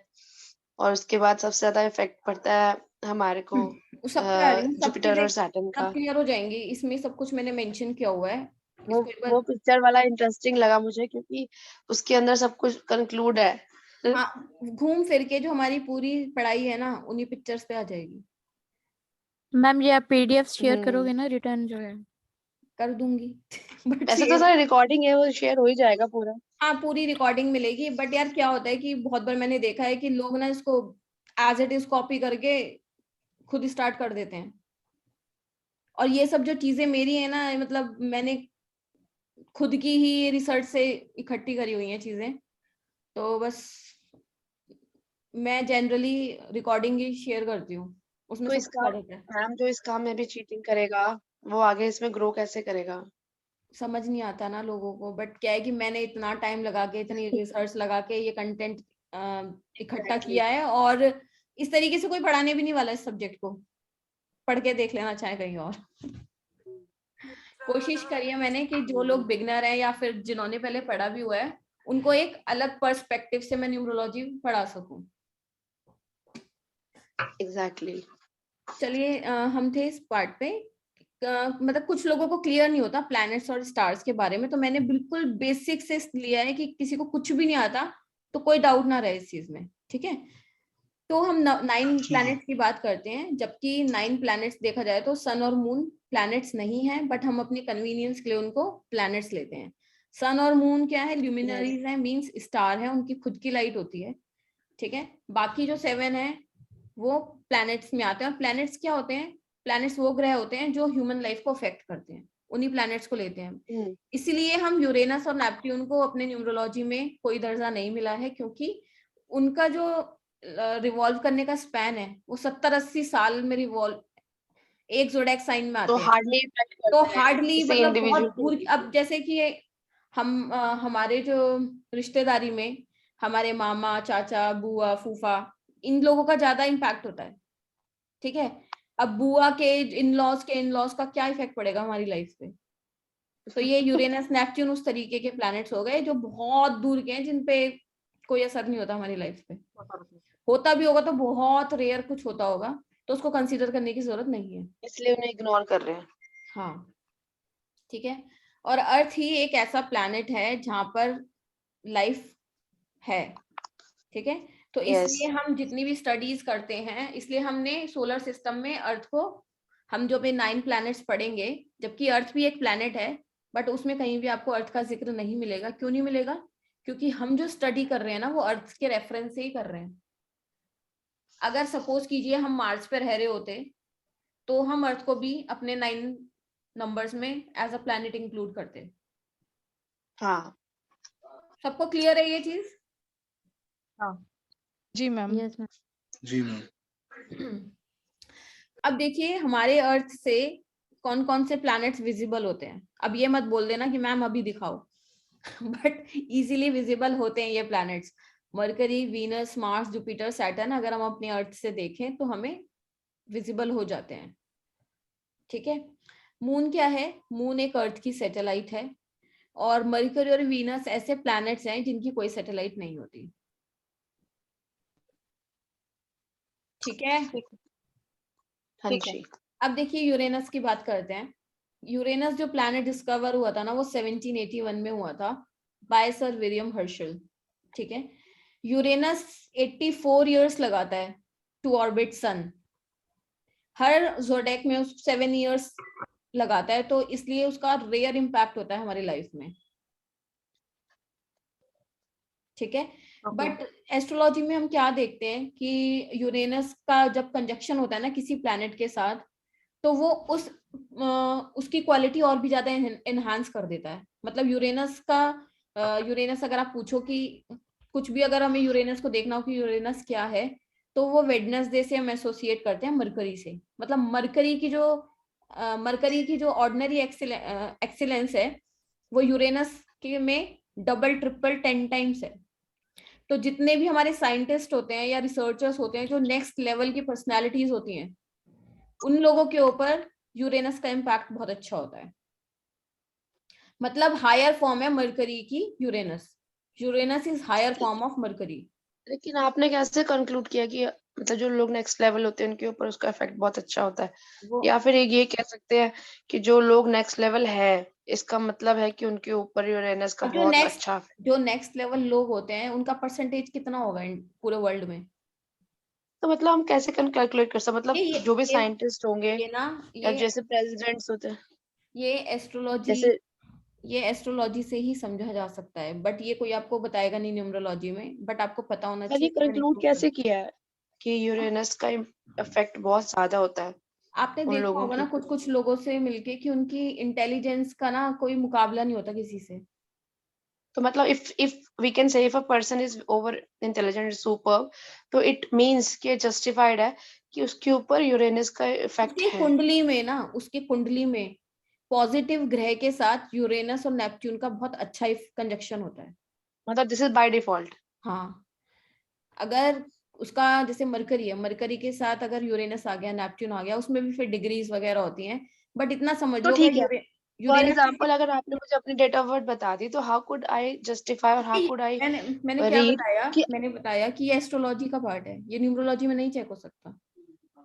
और उसके बाद सबसे ज्यादा इफेक्ट पड़ता है हमारे को सब कह रही हूँ, सब जुपिटर चीजें और सैटर्न सब का। क्लियर हो जाएंगी, इसमें सब कुछ मैंने मेंशन किया हुआ है। वो इसको एक बार, वो पिक्चर वाला इंटरेस्टिंग लगा मुझे, क्योंकि उसके अंदर सब कुछ कंक्लूड है। हाँ, घूम फिर के जो हमारी पूरी पढ़ाई है ना, उन्हीं पिक्चर्स पे आ जाएगी। मैम ये आप पीडीएफ शेयर करोगे ना, रिटर्न जो है? कर दूंगी बट वैसे तो सारी रिकॉर्डिंग है, वो शेयर हो ही जाएगा पूरा। हाँ, पूरी रिकॉर्डिंग मिलेगी, बट यार क्या होता है कि बहुत बार मैंने देखा है कि लोग ना इसको एज इट इज कॉपी करके खुद स्टार्ट कर देते हैं। और ये सब जो चीजें मेरी है ना, मतलब मैंने खुद की ही रिसर्च से इकट्ठी करी हुई हैं चीजें, तो बस मैं जनरली रिकॉर्डिंग ही शेयर करती हूँ, उसमें तो सब कुछ इसका आ जाता है। मैम, जो इस काम में भी चीटिंग करेगा वो आगे इसमें ग्रो कैसे करेगा? समझ नहीं आता ना लोगों को, बट क्या है कि मैंने इतना टाइम लगा के, इतनी रिसर्च लगा के ये कंटेंट इकट्ठा Exactly. किया है, और इस तरीके से कोई पढ़ाने भी नहीं वाला इस सब्जेक्ट को, पढ़ के देख लेना चाहे कहीं और। कोशिश करिए मैंने कि जो लोग बिगनर हैं या फिर जिन्होंने पहले पढ़ा भी हुआ है उनको एक अलग पर्सपेक्टिव से मैं न्यूमरोलॉजी पढ़ा सकूं। एग्जैक्टली। चलिए हम थे इस पार्ट पे, मतलब कुछ लोगों को क्लियर नहीं होता प्लैनेट्स और स्टार्स के बारे में, तो मैंने बिल्कुल बेसिक से लिया है कि किसी को कुछ भी नहीं आता तो कोई डाउट ना रहे इस चीज में, ठीक है। तो हम 9 प्लैनेट्स की बात करते हैं, जबकि 9 प्लैनेट्स देखा जाए तो सन और मून प्लैनेट्स नहीं है, बट हम अपनी कन्वीनियंस के लिए उनको प्लैनेट्स लेते हैं। सन और मून क्या है, ल्यूमिनरीज है, मींस स्टार है, उनकी खुद की लाइट होती है, ठीक है। बाकी जो 7 है वो प्लैनेट्स में आते हैं। और प्लैनेट्स क्या होते हैं, प्लैनेट्स वो ग्रह होते हैं जो ह्यूमन लाइफ को अफेक्ट करते हैं, उन्हीं प्लैनेट्स को लेते हैं। इसीलिए हम यूरेनस और नेपट्यून को अपने न्यूमरोलॉजी में कोई दर्जा नहीं मिला है, क्योंकि उनका जो रिवॉल्व करने का स्पैन है वो 70-80 साल में रिवॉल्व एक ज़ोडिएक साइन में आते तो हैं। हार्डली तो हार्डली किसी मतलब बहुत individual दूर। अब जैसे कि हम हमारे जो रिश्तेदारी में हमारे मामा, चाचा, बुआ, फूफा, इन लोगों का ज्यादा इम्पैक्ट होता है, ठीक है। अब बुआ के इन लॉज का क्या इफेक्ट पड़ेगा हमारी लाइफ पे। तो ये यूरेनस नेपच्यून उस तरीके के प्लैनेट्स हो गए जो बहुत दूर के हैं, जिन पे कोई असर नहीं होता हमारी लाइफ पे। होता भी होगा तो बहुत रेयर कुछ होता होगा, तो उसको कंसीडर करने की जरूरत नहीं है, इसलिए उन्हें इग्नोर कर रहे हैं। हाँ, ठीक है। और अर्थ ही एक ऐसा प्लैनेट है जहां पर लाइफ है, ठीक है। तो इसलिए हम जितनी भी स्टडीज करते हैं, इसलिए हमने सोलर सिस्टम में अर्थ को, हम जो भी 9 प्लैनेट्स पढ़ेंगे, जबकि अर्थ भी एक प्लैनेट है, बट उसमें कहीं भी आपको अर्थ का जिक्र नहीं मिलेगा। क्यों नहीं मिलेगा? क्योंकि हम जो स्टडी कर रहे हैं ना वो अर्थ के रेफरेंस से ही कर रहे हैं। अगर सपोज कीजिए हम मार्स पे रह रहे होते तो हम अर्थ को भी अपने 9 नंबर्स में एज अ प्लैनेट इंक्लूड करते। हाँ, सबको क्लियर है ये चीज? हाँ जी मैम। Yes ma'am. जी मैम। अब देखिए हमारे अर्थ से कौन कौन से प्लैनेट्स विजिबल होते हैं। अब ये मत बोल देना कि मैम अभी दिखाओ बट इजीली विजिबल होते हैं ये planets. Mercury, Venus, Mars, Jupiter, Saturn अगर हम अपने अर्थ से देखें तो हमें विजिबल हो जाते हैं, ठीक है। मून क्या है? मून एक अर्थ की सैटेलाइट है, और मरकरी और वीनस ऐसे प्लैनेट्स हैं जिनकी कोई सैटेलाइट नहीं होती, ठीक है। हाँ ठीक है। जी। अब देखिए यूरेनस की बात करते हैं। यूरेनस जो प्लैनेट डिस्कवर हुआ था ना वो 1781 में हुआ था बाय सर विलियम हर्शल, ठीक है। यूरेनस 84 इयर्स लगाता है टू ऑर्बिट सन। हर ज़ोडिएक में 7 इयर्स लगाता है, तो इसलिए उसका रेयर इम्पैक्ट होता है हमारी लाइफ में, ठीक है। बट एस्ट्रोलॉजी में हम क्या देखते हैं कि यूरेनस का जब कंजक्शन होता है ना किसी प्लैनेट के साथ, तो वो उसकी क्वालिटी और भी ज्यादा एनहांस कर देता है। मतलब यूरेनस अगर आप पूछो कि कुछ भी अगर हमें यूरेनस को देखना हो कि यूरेनस क्या है, तो वो वेडनेसडे से हम एसोसिएट करते हैं मरकरी से। मतलब मरकरी की जो ऑर्डिनरी एक्सीलेंस है वो यूरेनस के में डबल ट्रिपल 10 टाइम्स है। तो जितने भी हमारे साइंटिस्ट होते हैं या रिसर्चर्स होते हैं जो नेक्स्ट लेवल की पर्सनालिटीज होती हैं, उन लोगों के ऊपर यूरेनस का इम्पैक्ट बहुत अच्छा होता है। मतलब हायर फॉर्म है मरकरी की Uranus. Uranus is higher form of Mercury. लेकिन आपने कैसे कंक्लूड किया कि मतलब जो लोग नेक्स्ट लेवल होते हैं उनके ऊपर उसका इफेक्ट बहुत अच्छा होता है? या फिर ये कह सकते हैं कि जो लोग नेक्स्ट लेवल है इसका मतलब है कि उनके ऊपर यूरेनस का बहुत अच्छा जो नेक्स्ट लेवल लोग होते हैं उनका परसेंटेज कितना होगा पूरे वर्ल्ड में? तो मतलब हम कैसे कैलकुलेट कर सकते? मतलब जो भी साइंटिस्ट होंगे या जैसे प्रेसिडेंट्स होते हैं, ये एस्ट्रोलॉजी से ही समझा जा सकता है, बट ये कोई आपको बताएगा नहीं न्यूमरोलॉजी में, बट आपको पता होना चाहिए। कंक्लूड कैसे किया है कि यूरेनस का इफेक्ट बहुत ज्यादा होता है? आपने देखा होगा ना कुछ लोगों से मिलके कि उनकी इंटेलिजेंस का ना कोई मुकाबला नहीं होता किसी से। तो मतलब if we can say if a person is over intelligent superb, तो it means कि justified है कि उसके ऊपर यूरेनस का इफेक्ट है। उसकी कुंडली में पॉजिटिव ग्रह के साथ यूरेनस और नेपच्यून का बहुत अच्छा कंजक्शन होता है। मतलब दिस इज बाय डिफॉल्ट। हाँ, अगर उसका जैसे मरकरी है, मरकरी के साथ अगर यूरेनस आ गया, नेपच्यून आ गया, उसमें भी फिर डिग्रीज वगैरह होती हैं, बट इतना समझ तो लो ठीक है, अगर फॉर यूरेनस एग्जाम्पल अगर आपने मुझे अपनी डेट ऑफ बर्थ बता दी तो हाउ कुड आई जस्टिफाई और हाउ कुड आई मैंने क्या रीड बताया, कि मैंने बताया कि ये एस्ट्रोलॉजी का पार्ट है, ये न्यूमरोलॉजी में नहीं चेक हो सकता,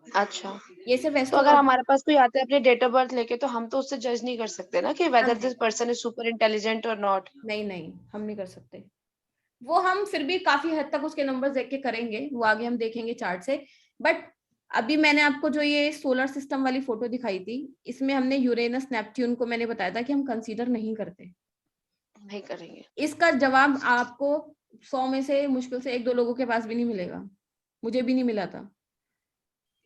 अच्छा, ये सिर्फ तो अगर एस्ट्रोलॉजी। हमारे पास कोई आता है अपनी डेट ऑफ बर्थ लेके तो हम तो उससे जज नहीं कर सकते ना कि whether this person is super intelligent और नॉट। नहीं नहीं, हम नहीं कर सकते वो, हम फिर भी काफी हद तक उसके नंबर्स देख के करेंगे, वो आगे हम देखेंगे चार्ट से। बट अभी मैंने आपको जो ये सोलर सिस्टम वाली फोटो दिखाई थी, इसमें हमने यूरेनस नेपच्यून को मैंने बताया था कि हम कंसीडर नहीं करते। नहीं करेंगे। इसका जवाब आपको 100 में से मुश्किल से 1-2 लोगों के पास भी नहीं मिलेगा, मुझे भी नहीं मिला था।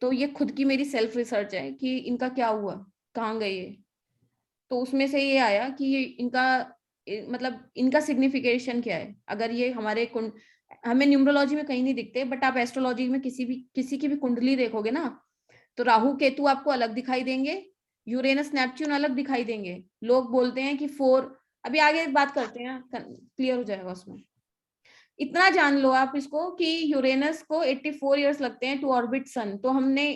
तो ये खुद की मेरी सेल्फ रिसर्च है कि इनका क्या हुआ, कहाँ गए ये। तो उसमें से ये आया कि ये इनका मतलब इनका सिग्निफिकेशन क्या है। अगर ये हमारे हमें न्यूमरोलॉजी में कहीं नहीं दिखते, बट आप एस्ट्रोलॉजी में किसी की भी कुंडली देखोगे ना, तो राहु केतु आपको अलग दिखाई देंगे, यूरेनस नेपच्यून अलग दिखाई देंगे। लोग बोलते हैं कि 4, अभी आगे बात करते हैं, क्लियर हो जाएगा उसमें। इतना जान लो आप इसको कि यूरेनस को 84 इयर्स लगते हैं टू ऑर्बिट सन। तो हमने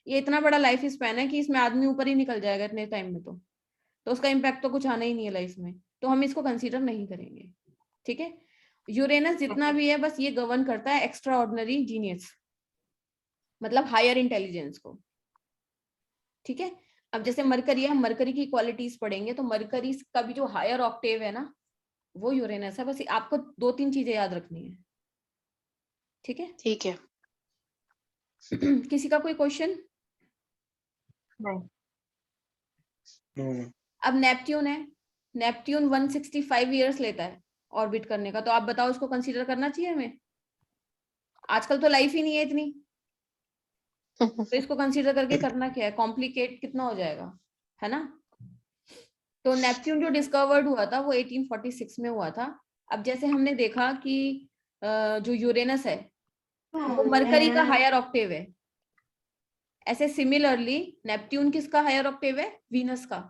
ये इतना बड़ा लाइफ स्पैन है कि इसमें आदमी ऊपर ही निकल जाएगा इतने टाइम में, तो उसका इम्पैक्ट तो कुछ आना ही नहीं है लाइफ में, तो हम इसको कंसीडर नहीं करेंगे। ठीक है, यूरेनस जितना भी है बस ये गवर्न करता है एक्स्ट्रा ऑर्डिनरी जीनियस, मतलब हायर इंटेलिजेंस को। ठीक है, अब जैसे मरकरी है, हम मरकरी की क्वालिटीज पढ़ेंगे, तो मरकरी का भी जो हायर ऑक्टेव है ना, वो यूरेनस है। बस आपको 2-3 चीजें याद रखनी है। ठीक है ठीक है। किसी का कोई क्वेश्चन? नहीं। नो अब नेपट्यून है, नेपट्यून 165 इयर्स लेता है ऑर्बिट करने का, तो आप बताओ इसको कंसीडर करना चाहिए हमें? आजकल तो लाइफ ही नहीं है इतनी, तो इसको कंसीडर करके करना क्या है, कॉम्प्लिकेट कितना हो जाएगा, है ना। तो नेपट्यून जो डिस्कवर्ड हुआ था वो 1846 में हुआ था। अब जैसे हमने देखा कि जो यूरेनस है वो मरकरी का हायर ऑक्टेव है, ऐसे सिमिलरली नेपट्यून किसका हायर ऑक्टेव है? वीनस का।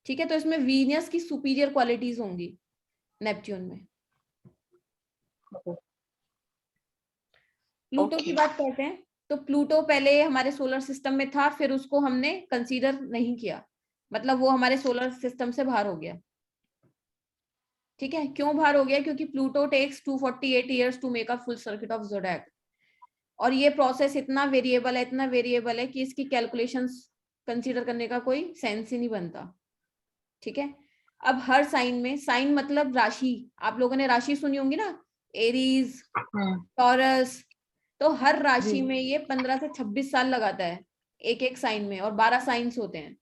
ठीक है, तो इसमें वीनस की सुपीरियर क्वालिटीज होंगी नेपट्यून में। प्लूटो की बात करते हैं, तो प्लूटो पहले हमारे सोलर सिस्टम में था, फिर उसको हमने कंसीडर नहीं किया, मतलब वो हमारे सोलर सिस्टम से बाहर हो गया। ठीक है, क्यों बाहर हो गया? क्योंकि Pluto takes 248 years to make a full circuit of zodiac, और ये प्रोसेस इतना वेरिएबल है, इतना वेरिएबल है कि इसकी कैलकुलेशंस कंसीडर करने का कोई सेंस ही नहीं बनता। ठीक है, अब हर साइन में, साइन मतलब राशि, आप लोगों ने राशि सुनी होंगी ना, एरीज, टॉरस, तो हर राशि में ये 15 से 26 साल लगाता है एक एक साइन में, और 12 साइंस होते हैं,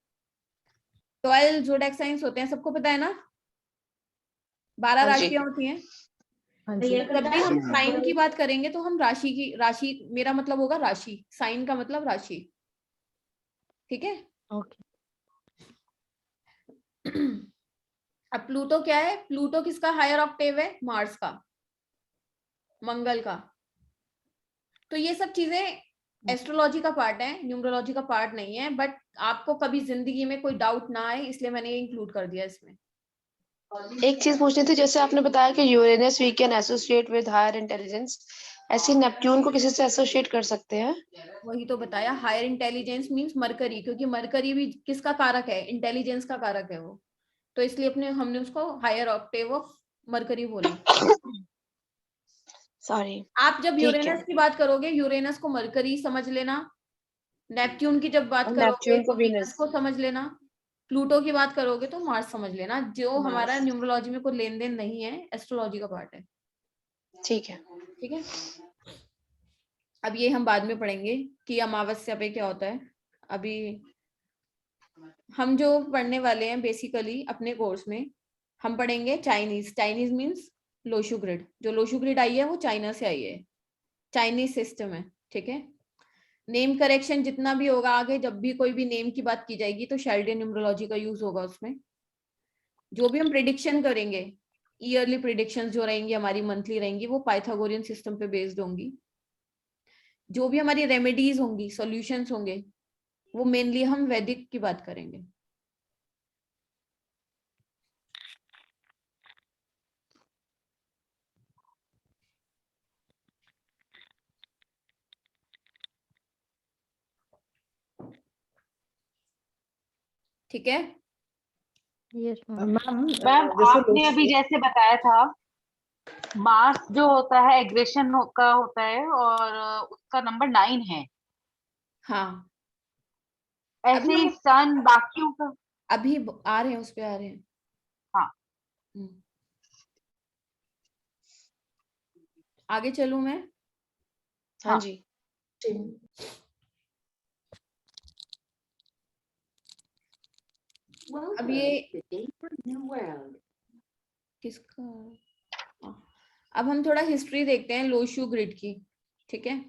12 ज़ोडिएक साइंस होते हैं, सबको पता है ना, 12 हाँ जी। राशियां होती हैं। जब भी हम साइन की बात करेंगे तो हम राशि, मेरा मतलब होगा राशि, साइन का मतलब राशि। ठीक है, ओके। अब प्लूटो क्या है? प्लूटो किसका हायर ऑक्टेव है? मार्स का, मंगल का। तो ये सब चीजें एस्ट्रोलॉजी का पार्ट है, न्यूमरोलॉजी का पार्ट नहीं है, बट आपको कभी जिंदगी में कोई डाउट ना आए इसलिए मैंने ये इंक्लूड कर दिया इसमें। एक चीज पूछनी थी, जैसे आपने बताया कि Uranus we can associate with higher intelligence, ऐसे नेपट्यून को किसी से एसोसिएट कर सकते हैं? वही तो बताया, हायर इंटेलिजेंस मींस मरकरी, क्योंकि मरकरी भी किसका कारक है? इंटेलिजेंस का कारक है वो, तो इसलिए हमने उसको हायर ऑक्टेव ऑफ मरकरी बोला। सॉरी। आप जब ठीक है। यूरेनस की बात करोगे, यूरेनस को मरकरी समझ लेना, नेपट्यून की जब बात और करोगे नेपट्यून तो को वीनस वीनस। को समझ लेना, प्लूटो की बात करोगे तो मार्स समझ लेना। जो हमारा मार्स। न्यूमरोलॉजी में कोई लेन देन नहीं है, एस्ट्रोलॉजी का पार्ट है। ठीक है। ठीक है, अब ये हम बाद में पढ़ेंगे कि अमावस्या पे क्या होता है। अभी हम जो पढ़ने वाले हैं बेसिकली अपने कोर्स में, हम पढ़ेंगे Chinese. Chinese means Lo Shu grid, जो लोशु ग्रिड आई है वो चाइना से आई है, चाइनीज सिस्टम है। ठीक है, नेम करेक्शन जितना भी होगा आगे, जब भी कोई भी नेम की बात की जाएगी तो शेल्डन न्यूमरोलॉजी का यूज होगा उसमें। जो भी हम प्रिडिक्शन करेंगे, ईयरली प्रिडिक्शंस जो रहेंगी हमारी, मंथली रहेंगी, वो पाइथागोरियन सिस्टम पे बेस्ड होंगी। जो भी हमारी रेमेडीज होंगी, सॉल्यूशंस होंगे, वो मेनली हम वैदिक की बात करेंगे। ठीक है। Yes ma'am. मैम मैम जैसे आपने लोग अभी जैसे बताया था मास जो होता है एग्रेशन का होता है और उसका नंबर 9 है, हाँ ऐसे अभी ही सन बाकियों का। अभी आ रहे हैं, उस पे आ रहे हैं। हाँ। हम्म। आगे चलूं मैं? हाँ हाँ। जी। अब ये किसका, अब हम थोड़ा हिस्ट्री देखते हैं लो शू ग्रिड की। ठीक है,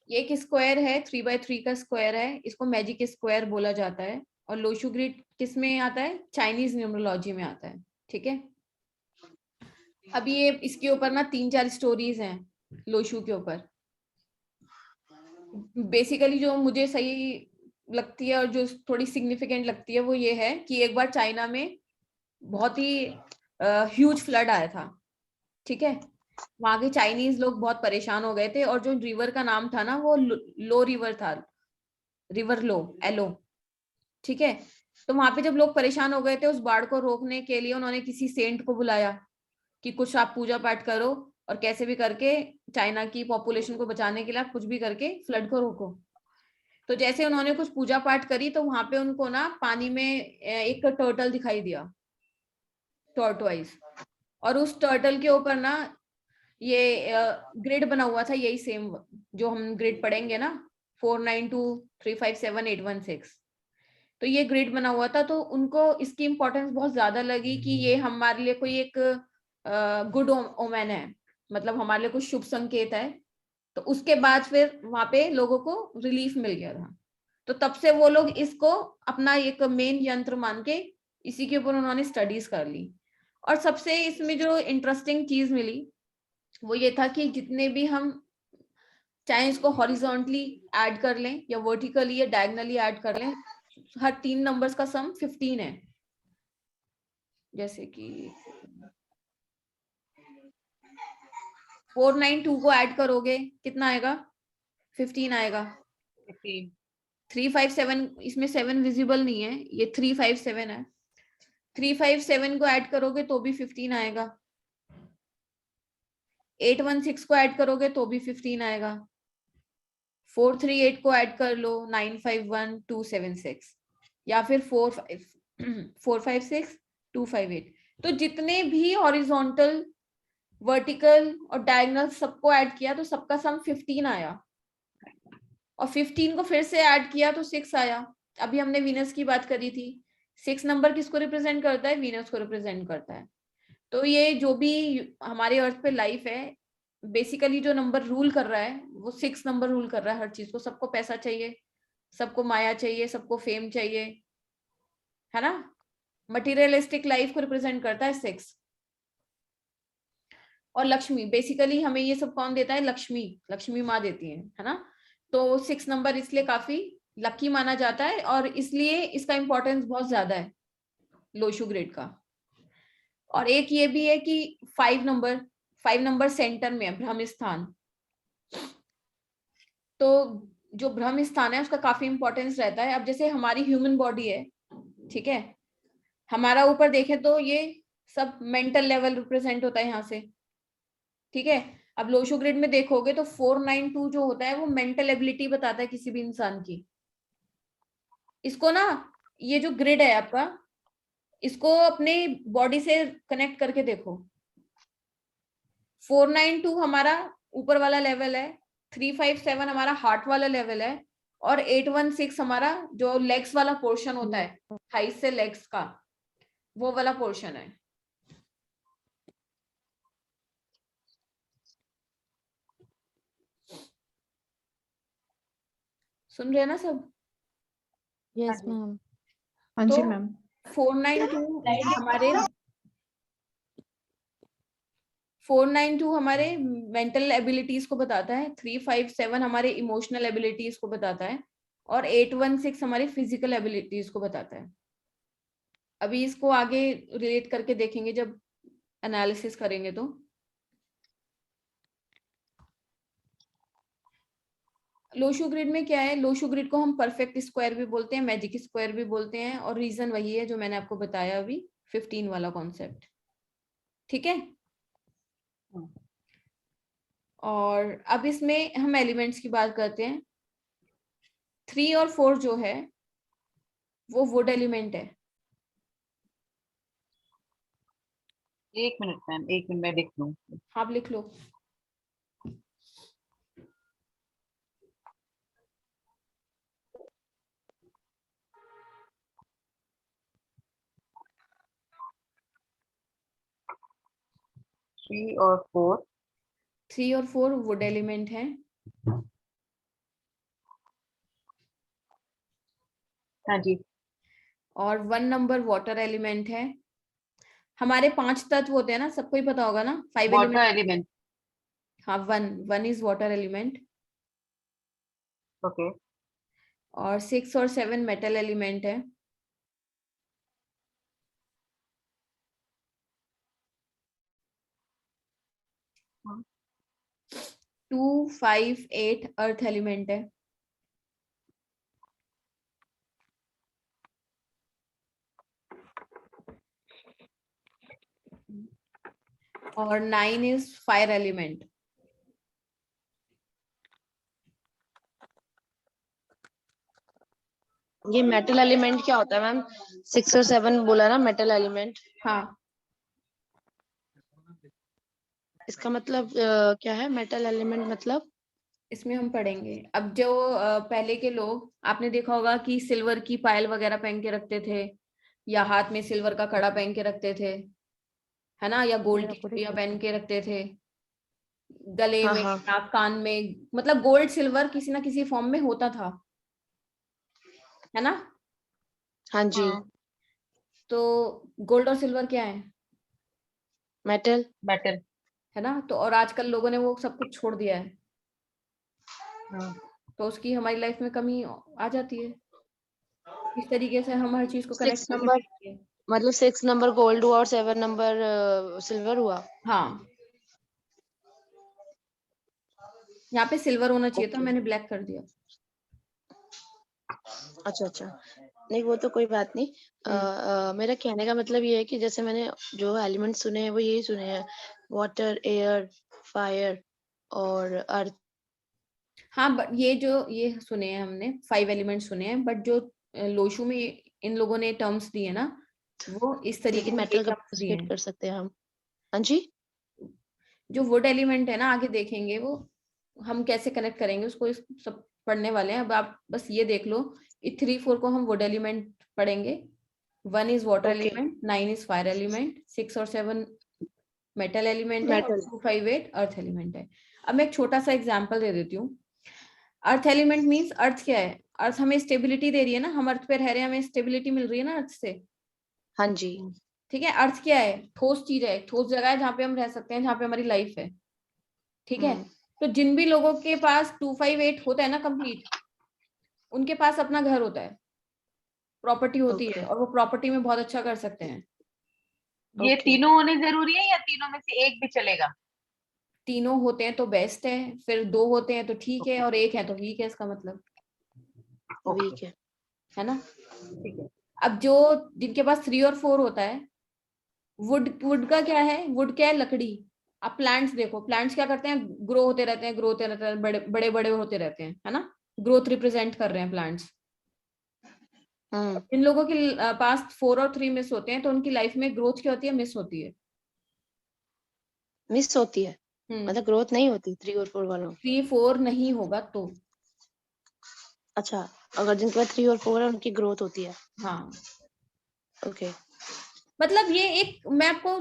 ये एक स्क्वायर है, 3x3 का स्क्वायर है, इसको मैजिक स्क्वायर बोला जाता है। और लो शू ग्रिड किस में आता है? चाइनीज न्यूमरोलॉजी में आता है। ठीक है, अब ये इसके ऊपर ना 3-4 स्टोरीज हैं लो शू के ऊपर। बेसिकली जो मुझे सही लगती है और जो थोड़ी सिग्निफिकेंट लगती है वो ये है कि एक बार चाइना में बहुत ही ह्यूज फ्लड आया था। ठीक है, वहां के चाइनीज लोग बहुत परेशान हो गए थे और जो रिवर का नाम था ना वो लो रिवर था, रिवर लो, एलो। ठीक है, तो वहां पे जब लोग परेशान हो गए थे उस बाढ़ को रोकने के लिए उन्होंने किसी सेंट को बुलाया कि कुछ आप पूजा पाठ करो और कैसे भी करके चाइना की पॉपुलेशन को बचाने के लिए आप कुछ भी करके फ्लड को रोको। तो जैसे उन्होंने कुछ पूजा पाठ करी तो वहां पे उनको ना पानी में एक टर्टल दिखाई दिया, टॉर्टवाइज। और उस टर्टल के ऊपर ना ये ग्रिड बना हुआ था, यही सेम जो हम ग्रिड पढ़ेंगे ना, 4923578116। तो ये ग्रिड बना हुआ था, तो उनको इसकी इंपॉर्टेंस बहुत ज्यादा लगी कि ये हमारे लिए कोई एक गुड ओमेन है, मतलब हमारे लिए कुछ शुभ संकेत है। तो उसके बाद फिर वहां पे लोगों को रिलीफ मिल गया था। तो तब से वो लोग इसको अपना एक मेन यंत्र मान के इसी के ऊपर उन्होंने स्टडीज कर ली। और सबसे इसमें जो इंटरेस्टिंग चीज मिली वो ये था कि जितने भी हम चाहे इसको हॉरिजॉन्टली ऐड कर लें या वर्टिकली या डायगनली ऐड कर लें, हर 3 नंबर्स का सम 15 है। जैसे कि 492 को ऐड करोगे कितना आएगा? 15 आएगा। 357 इसमें 7 विजिबल नहीं है, ये 357 है। 357 को ऐड करोगे तो भी 15 आएगा। 816 को ऐड करोगे तो भी 15 आएगा। 438 को ऐड कर लो 951276, या फिर 456258। तो जितने भी हॉरिजॉन्टल, वर्टिकल और डायगोनल सबको ऐड किया तो सबका सम 15 आया। और 15 को फिर से ऐड किया तो 6 आया। अभी हमने वीनस की बात करी थी, 6 नंबर किसको रिप्रेजेंट करता है? वीनस को रिप्रेजेंट करता है। तो ये जो भी हमारे अर्थ पे लाइफ है, बेसिकली जो नंबर रूल कर रहा है वो 6 नंबर रूल कर रहा है हर चीज को। सबको पैसा चाहिए, सबको माया चाहिए, सबको फेम चाहिए, है ना। मटीरियलिस्टिक लाइफ को रिप्रेजेंट करता है 6। और लक्ष्मी, बेसिकली हमें ये सब कौन देता है? लक्ष्मी, लक्ष्मी माँ देती है ना। तो 6 नंबर इसलिए काफी लकी माना जाता है और इसलिए इसका इंपॉर्टेंस बहुत ज्यादा है लोशु ग्रेड का। और एक ये भी है कि 5 नंबर सेंटर में है, ब्रह्म स्थान। तो जो ब्रह्म स्थान है उसका काफी इंपॉर्टेंस रहता है। अब जैसे हमारी ह्यूमन बॉडी है, ठीक है, हमारा ऊपर देखें तो ये सब मेंटल लेवल रिप्रेजेंट होता है यहाँ से। ठीक है, अब लोशो ग्रिड में देखोगे तो 492 जो होता है वो मेंटल एबिलिटी बताता है किसी भी इंसान की। इसको ना, ये जो ग्रिड है आपका, इसको अपने बॉडी से कनेक्ट करके देखो। 492 हमारा ऊपर वाला लेवल है, 357 हमारा हार्ट वाला लेवल है, और 816 हमारा जो लेग्स वाला पोर्शन होता है, थाइस से लेग्स का, वो वाला पोर्शन है। सुन रहे हैं ना सब? Yes ma'am. हाँ तो जी मैम। 492 हमारे मेंटल एबिलिटीज को बताता है, 357 हमारे इमोशनल एबिलिटीज को बताता है, और 816 हमारे फिजिकल एबिलिटीज को बताता है। अभी इसको आगे रिलेट करके देखेंगे जब एनालिसिस करेंगे। तो लोशो ग्रिड में क्या है, लोशो ग्रिड को हम परफेक्ट स्क्वायर भी बोलते हैं, मैजिक स्क्वायर भी बोलते हैं, और रीजन वही है जो मैंने आपको बताया अभी 15 वाला कॉन्सेप्ट। ठीक है। और अब इसमें हम एलिमेंट्स की बात करते हैं। 3 और 4 जो है वो वुड एलिमेंट है। एक मिनट मैम, एक मिनट मैं लिख लूं। आप लिख लो। थ्री और फोर 3 और 4 वुड एलिमेंट है। हाँ जी। और 1 नंबर वाटर एलिमेंट है। हमारे 5 तत्व होते हैं ना, सबको ही पता होगा ना, 5 वाटर एलिमेंट। एलिमेंट। हाँ, 1 इज वाटर एलिमेंट। ओके। और 6 और 7 मेटल एलिमेंट है। 2, 5, 8 अर्थ एलिमेंट है। और 9 इज फायर एलिमेंट। ये मेटल एलिमेंट क्या होता है मैम? 6 और 7 बोला ना मेटल एलिमेंट। हाँ, इसका मतलब क्या है मेटल एलिमेंट मतलब? इसमें हम पढ़ेंगे। अब जो पहले के लोग, आपने देखा होगा कि सिल्वर की पायल वगैरह पहन के रखते थे, या हाथ में सिल्वर का कड़ा पहन के रखते थे, है ना, या गोल्ड मेरा की पूरी चूड़ियां पहन के रखते थे, गले हाँ में, हाँ नाक कान में, मतलब गोल्ड सिल्वर किसी ना किसी फॉर्म में होता था, है ना। हाँ जी। हाँ। तो गोल्ड और सिल्वर क्या है? मेटल। मेटल। है ना। तो और आजकल लोगों ने वो सब कुछ छोड़ दिया है, हाँ। तो उसकी हमारी लाइफ में कमी आ जाती है। इस तरीके से हम हर चीज को कनेक्ट 6 करके नंबर देखेंगे। मतलब 6 नंबर गोल्ड हुआ और 7 नंबर सिल्वर हुआ। हाँ, यहाँ पे सिल्वर होना चाहिए था, ओके। मैंने ब्लैक कर दिया। अच्छा अच्छा, नहीं वो तो कोई बात नहीं। मेरा कहने का मतलब ये है कि जैसे मैंने जो एलिमेंट सुने हैं वो यही सुने हैं, वाटर, एयर, फायर और अर्थ। हाँ, बट ये सुने हैं हमने, 5 एलिमेंट सुने हैं, बट जो लोशू में इन लोगों ने टर्म्स दिए ना, वो इस तरीके लेकिन के मेटल का टर्म्स दिए पार्टिसिपेट हैं। कर सकते हैं हम। हाँ जी। जो वुड एलिमेंट है ना, आगे देखेंगे वो हम कैसे कनेक्ट करेंगे उसको, इस सब पढ़ने वाले हैं। अब आप बस ये देख लो, 3, 4 को हम वुड एलिमेंट पढ़ेंगे, 1 is water okay. Element, 9 is fire element, 6 और 7 मेटल एलिमेंट है, और मेटल। 2, 5, 8 अर्थ एलिमेंट है। अब मैं एक छोटा सा एग्जांपल दे देती हूँ। अर्थ एलिमेंट मींस, अर्थ क्या है? अर्थ हमें स्टेबिलिटी दे रही है ना, हम अर्थ पे रह रहे हैं, हमें स्टेबिलिटी मिल रही है ना अर्थ से। हाँ जी। ठीक है। अर्थ क्या है? ठोस चीज है, ठोस जगह है जहाँ पे हम रह सकते हैं, जहाँ पे हमारी लाइफ है। ठीक है। तो जिन भी लोगों के पास 2, 5, 8 होता है ना कंप्लीट, उनके पास अपना घर होता है, प्रॉपर्टी होती है, ओके और वो प्रॉपर्टी में बहुत अच्छा कर सकते हैं। ये ओके। तीनों होने जरूरी है या तीनों में से एक भी चलेगा? तीनों होते हैं तो बेस्ट है, फिर 2 होते हैं तो ठीक है, और 1 है तो वीक है, इसका मतलब, वीक है। है ना। ठीक है। अब जो जिनके पास 3 और 4 होता है, वुड, वुड का क्या है? वुड क्या है? लकड़ी। अब प्लांट्स देखो, प्लांट्स क्या करते हैं? ग्रो होते रहते हैं, ग्रो होते रहते हैं, बड़े बड़े बड़े होते रहते हैं, है ना। ग्रोथ रिप्रेजेंट कर रहे हैं प्लांट्स। जिन लोगों के पास 4 और 3 मिस होते हैं, तो उनकी लाइफ में ग्रोथ क्या होती है? मिस होती है। मिस होती है, मतलब ग्रोथ नहीं होती 3 और 4 वालों। 3, 4 नहीं होगा तो। अच्छा, अगर जिनके पास 3 और 4 है उनकी ग्रोथ होती है। हाँ, ओके। मतलब ये एक मैं आपको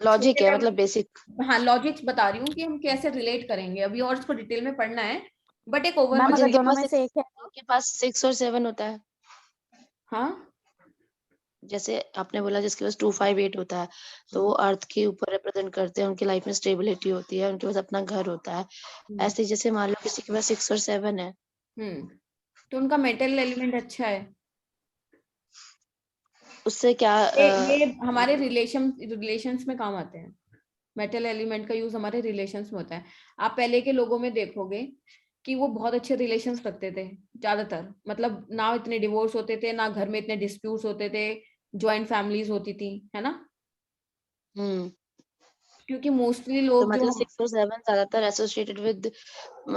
लॉजिक छोटे है, लेवल, मतलब बेसिक। हाँ, लॉजिक्स बता रही हूँ कि हम कैसे रिलेट करेंगे अभी, और इसको डिटेल में पढ़ना है, बट एक और मैम ओवरव्यू। अगर जिनके दोनों पास में से एक है, उनके पास 6 और 7 होता है, हाँ, जैसे आपने बोला जिसके पास 2, 5, 8 होता है, तो वो अर्थ के ऊपर रिप्रेजेंट करते हैं, उनकी लाइफ में स्टेबिलिटी होती है, उनके पास अपना घर होता है। ऐसे ही जैसे मान लो किसी के पास 6 और 7 है, तो उनका मेटल एलिमेंट अच्छा है। उससे क्या ये हमारे रिलेशंस में काम आते हैं। मेटल एलिमेंट का यूज हमारे रिलेशंस में होता है। आप पहले के लोगों में देखोगे कि वो बहुत अच्छे रिलेशंस रखते थे ज्यादातर, मतलब ना इतने डिवोर्स होते थे, ना घर में इतने डिस्प्यूट्स होते थे, जॉइंट फैमिलीज होती थी, है ना। क्योंकि मोस्टली तो लोग जो मतलब 6 और 7 ज्यादातर एसोसिएटेड विद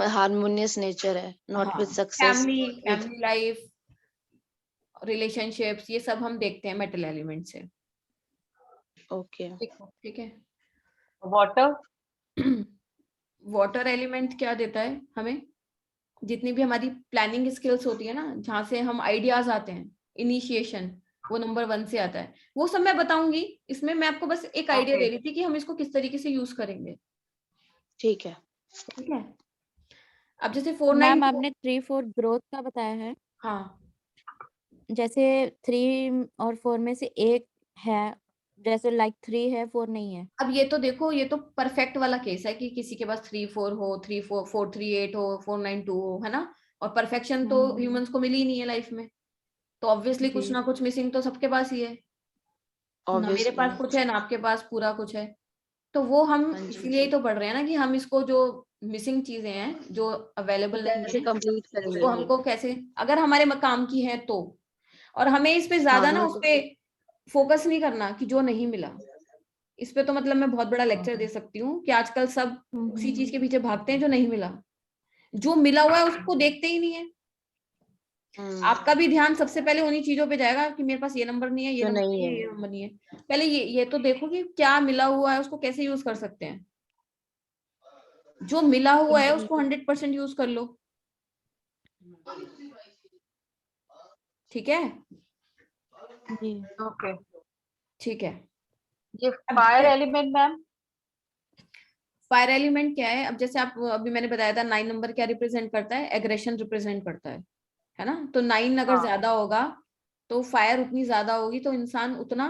हार्मोनियस नेचर है, नॉट हाँ with success family with. Family life relationships ये सब हम देखते हैं मेटल एलिमेंट से। ओके। ठीक है। वाटर। वाटर एलिमेंट क्या देता है हमें, जितनी भी हमारी प्लानिंग स्किल्स होती है ना, जहाँ से हम आइडियाज आते हैं, इनिशिएशन, वो नंबर 1 से आता है। वो सब मैं बताऊंगी, इसमें मैं आपको बस एक आइडिया दे रही थी कि हम इसको किस तरीके से यूज करेंगे। ठीक है। ठीक है। अब जैसे 4 मैम 9 आपने 3 4 ग्रोथ का बताया है, हाँ जैसे 3 और 4 में से एक है, जैसे लाइक 3 है 4 नहीं है। अब ये तो देखो, ये तो परफेक्ट वाला केस है कि किसी के पास 3 4 हो, 3 4 4 3 8 हो, 4 9 2 हो, है ना। और परफेक्शन तो ह्यूमंस को मिली ही नहीं है लाइफ में, तो ऑब्वियसली कुछ जी ना कुछ मिसिंग तो सबके पास ही है। ना मेरे ऑब्वियसली। पास कुछ है, ना आपके पास पूरा कुछ है। तो वो हम हाँ जी। इसीलिए ही तो पढ़ रहे हैं ना, कि हम इसको जो मिसिंग चीजें हैं जो अवेलेबल नहीं कैसे है, कंप्लीट उसको करेंगे। हमको कैसे, अगर हमारे काम की है तो। और हमें इस पे हाँ ज्यादा ना उस बिल्कुल। पे फोकस नहीं करना कि जो नहीं मिला। इस पे तो मतलब मैं बहुत बड़ा लेक्चर दे सकती हूँ कि आजकल सब उसी चीज के पीछे भागते हैं जो नहीं मिला। जो मिला हुआ है उसको देखते ही नहीं है। आपका भी ध्यान सबसे पहले उन्हीं चीजों पे जाएगा कि मेरे पास ये नंबर नहीं है, ये जो नंबर नहीं नहीं है। है, ये नंबर नहीं है। पहले ये तो देखो कि क्या मिला हुआ है, उसको कैसे यूज कर सकते हैं। जो मिला हुआ है उसको 100% यूज कर लो। ठीक है। जी ओके। ठीक है। ये अब fire element ma'am. Fire element क्या है, अब जैसे आप अभी मैंने बताया था 9 नंबर क्या रिप्रेजेंट करता है, एग्रेशन रिप्रेजेंट करता है ना। तो 9 अगर हाँ। ज्यादा होगा तो फायर उतनी ज्यादा होगी, तो इंसान उतना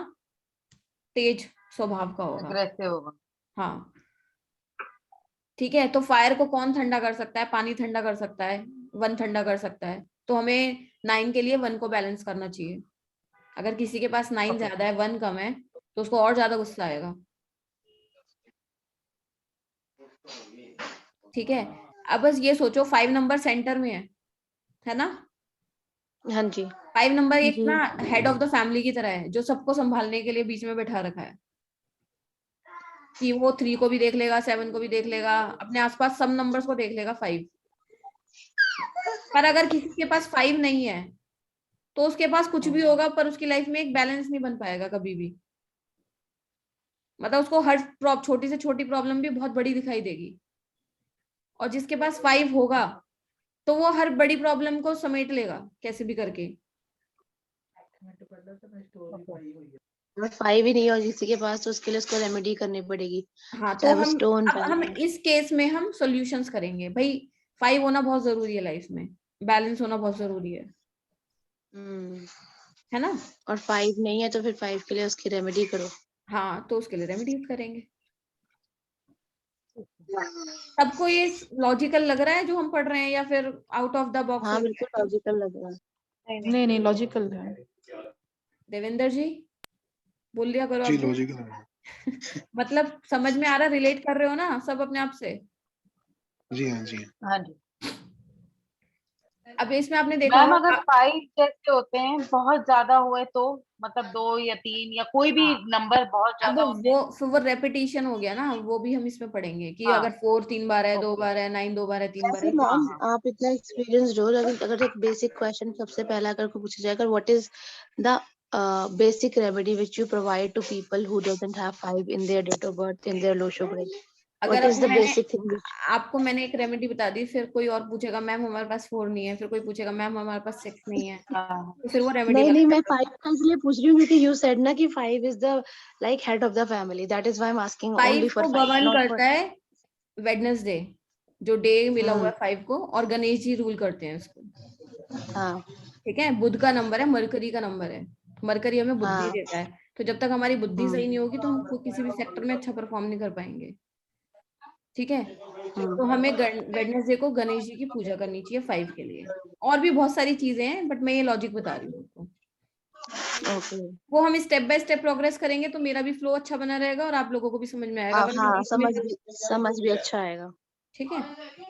तेज स्वभाव का होगा। एग्रेसिव होगा। हाँ ठीक है। तो फायर को कौन ठंडा कर सकता है, पानी ठंडा कर सकता है, 1 ठंडा कर सकता है। तो हमें 9 के लिए 1 को बैलेंस करना चाहिए। अगर किसी के पास 9 ओके। ज्यादा है 1 कम है, तो उसको और ज्यादा गुस्सा आएगा। ठीक है। अब बस ये सोचो 5 नंबर सेंटर में है ना। हाँ जी। 5 नंबर एक जी ना हेड ऑफ द फैमिली की तरह है, जो सबको संभालने के लिए बीच में बैठा रखा है, कि वो 3 को भी देख लेगा, 7 को भी देख लेगा, अपने आसपास सब नंबर्स को देख लेगा 5। पर अगर किसी के पास 5 नहीं है, तो उसके पास कुछ भी होगा पर उसकी लाइफ में एक बैलेंस नहीं बन पाएगा कभी भी। मतलब उसको हर छोटी से छोटी प्रॉब्लम भी बहुत बड़ी दिखाई देगी। और जिसके पास 5 होगा तो वो हर बड़ी प्रॉब्लम को समेट लेगा कैसे भी करके। अगर 5 ही नहीं हो किसी के पास तो उसके लिए उसको रेमेडी करनी पड़ेगी, हाँ तो चाहे वो हम स्टोन अब हम इस केस में हम सॉल्यूशंस करेंगे भाई। 5 होना बहुत जरूरी है लाइफ में, बैलेंस होना बहुत जरूरी है ना। और 5 नहीं है तो फिर 5 के लिए उसकी रेमेडी करो। हाँ तो उसके लिए रेमेडीज करेंगे। सबको ये लॉजिकल लग रहा है जो हम पढ़ रहे हैं, या फिर आउट ऑफ द बॉक्स हाँ लग रहा बिल्कुल है। लॉजिकल लग रहा है। नहीं नहीं लॉजिकल है। देवेंद्र जी बोल दिया करो जी आप भी। लॉजिकल है। मतलब समझ में आ रहा, रिलेट कर रहे हो ना सब अपने आप से। जी हाँ जी। हाँ जी। अब इसमें आपने देखा मैम अगर होगा, 5 जैसे होते हैं बहुत ज्यादा हुए तो, मतलब 2 या 3 या कोई भी हाँ नंबर बहुत अब ज्यादा होते हैं। वो फिर वो रेपिटेशन हो गया ना, वो भी हम इसमें पढ़ेंगे कि हाँ। अगर 4 3 बार है, 2 ओके। बार है, 9 2 बार है, 3 बार वैसे है, तो हाँ मैम हाँ। आप इतना एक्सपीरियंस हो, अगर एक बेसिक क्वेश्चन सबसे पहला अगर कोई पूछा जाएगा, what is the basic remedy which you provide to people who doesn't have 5 in their date of birth in their low sugar age? अगर What is the मैंने basic thing which आपको मैंने एक रेमेडी बता दी, फिर कोई और पूछेगा मैम हमारे पास 4 नहीं है, फिर कोई पूछेगा मैम हमारे पास 6 नहीं है, हाँ। तो फिर वो रेमेडी नहीं वाला नहीं मैं चक्कर। 5 का इसलिए पूछ रही हूँ क्योंकि you said ना कि 5 is the like head of the family, that is why I'm asking 5 only for को 5 गवर्न not for करता है वेडनेसडे, जो डे मिला हुआ हम्म। है 5 को, और गणेश जी रूल करते हैं उसको। हाँ ठीक है। बुध का नंबर है, मरकरी का नंबर है, मरकरी हमें बुद्धि हाँ। देता है। तो जब तक हमारी बुद्धि सही हम्म नहीं होगी तो हम किसी भी सेक्टर में अच्छा परफॉर्म नहीं कर पाएंगे। ठीक है। तो हम्म। हमें वेडनेसडे को गणेश जी की पूजा करनी चाहिए 5 के लिए। और भी बहुत सारी चीजें हैं, बट मैं ये लॉजिक बता रही हूँ आपको। ओके। वो हम स्टेप बाय स्टेप प्रोग्रेस करेंगे तो मेरा भी फ्लो अच्छा बना रहेगा और आप लोगों को भी समझ में आएगा, वरना हाँ बीच में समझ भी अच्छा आएगा। ठीक है।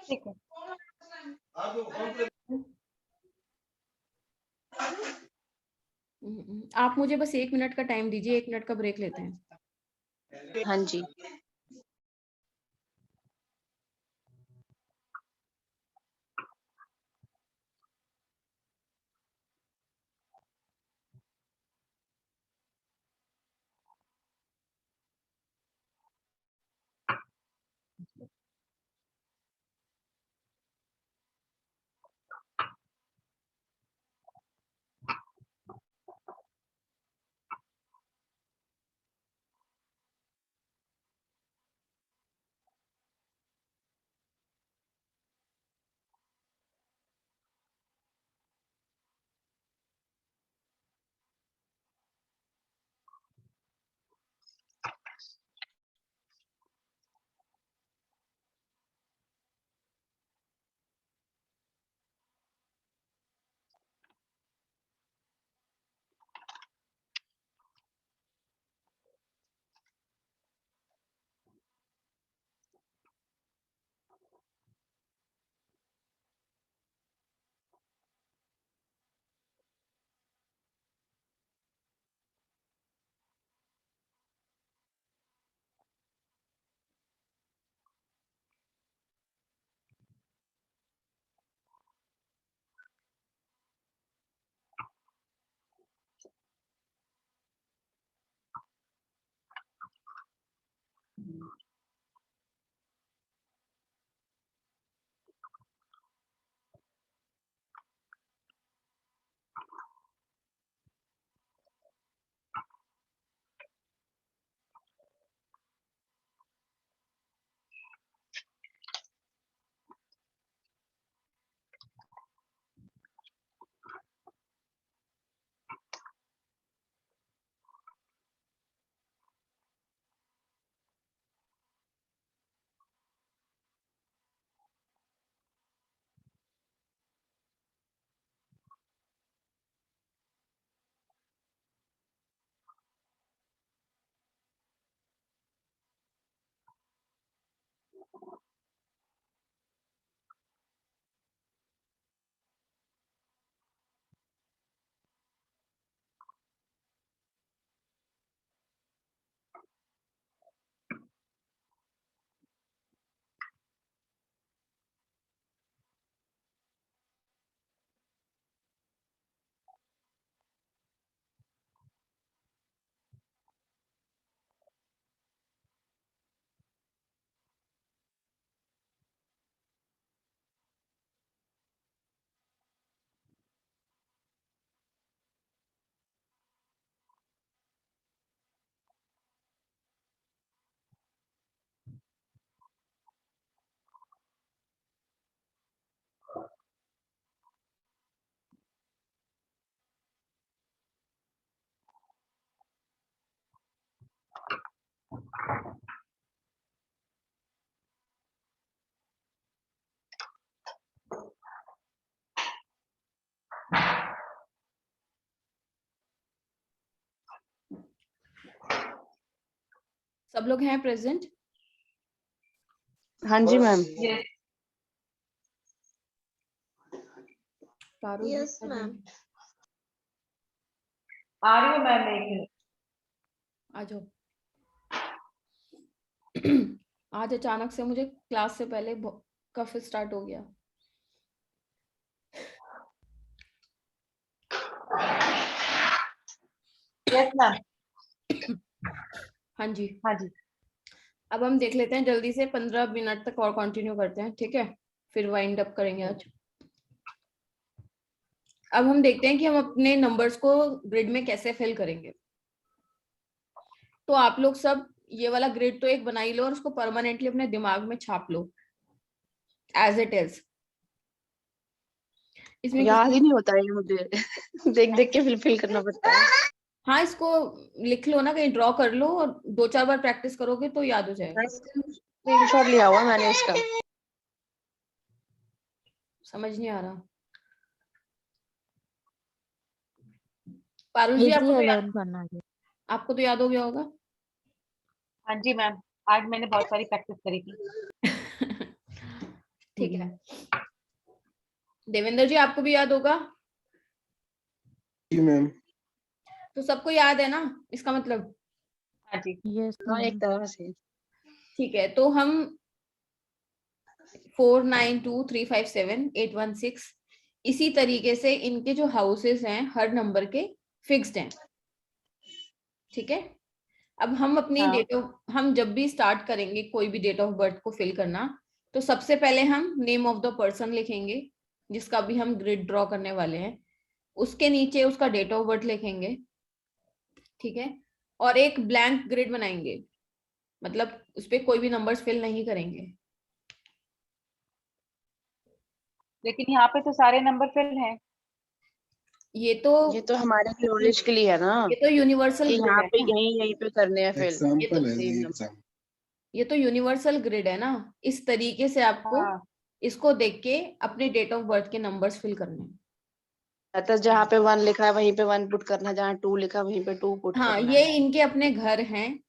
ठीक है। आप मुझे बस 1 मिनट का टाइम दीजिए, 1 मिनट का ब्रेक लेते हैं। हाँ जी। सब लोग हैं प्रेजेंट? हाँ जी मैम। Yes. पारुल Yes, जी, ma'am. आ रही हूँ मैम, एक मिनट। आ जाओ। आज अचानक से मुझे क्लास से पहले कफ स्टार्ट हो गया। Yes ma'am. हाँ जी, हाँ जी। अब हम देख लेते हैं जल्दी से, 15 मिनट तक और कंटिन्यू करते हैं, ठीक है? फिर वाइंड अप करेंगे आज। अब हम देखते हैं कि हम अपने नंबर्स को ग्रिड में कैसे फिल करेंगे। तो आप लोग सब ये वाला ग्रिड तो एक बना ही लो और उसको परमानेंटली अपने दिमाग में छाप लो एज इट इज। इसमें याद ही नहीं होता है मुझे। देख देख के फिल करना पड़ता है। हाँ, इसको लिख लो ना, कहीं ड्रॉ कर लो और 2-4 बार प्रैक्टिस करोगे तो याद हो जाएगा। स्क्रीनशॉट लिया हुआ मैंने इसका। समझ नहीं आ रहा। पारुल जी, इजी है लर्न करना है। आपको तो याद हो गया होगा। हाँ जी मैम, आज मैंने बहुत सारी प्रैक्टिस करी थी। ठीक है। देवेंद्र जी आपको भी याद होगा? जी मैम। तो सबको याद है ना इसका मतलब? हाँ जी। यस हाँ एक तरह से। ठीक है, तो हम 492357 816 इसी तरीके से इनके जो हाउसेस हैं हर नंबर के फिक्स्ड हैं। ठीक है, अब हम अपनी हाँ। हम जब भी स्टार्ट करेंगे कोई भी डेट ऑफ बर्थ को फिल करना, तो सबसे पहले हम नेम ऑफ द पर्सन लिखेंगे जिसका भी हम ग्रिड ड्रॉ करने वाले हैं, उसके नीचे उसका डेट ऑफ बर्थ लिखेंगे। ठीक है, और एक ब्लैंक ग्रिड बनाएंगे, मतलब उस पर कोई भी नंबर्स फिल नहीं करेंगे। लेकिन यहाँ पे तो सारे नंबर फिल हैं। ये तो हमारे नॉलेज के लिए है ना, ये तो यूनिवर्सल कि ग्रिड यहाँ है पे ना, यहीं पे करने हैं फिल। एग्जाम्पल है सेम ये नंबर। एग्जाम। ये तो यूनिवर्सल ग्रिड है ना, इस तरीके से आपको हाँ। इसको देख के अपने डेट ऑफ बर्थ के नंबर्स फिल करने हैं। तो जहाँ पे 1 लिखा है वहीं पे 1 पुट करना है, जहाँ 2 लिखा है वहीं पे 2 पुट हाँ, करना ये है। इनके अपने घर हैं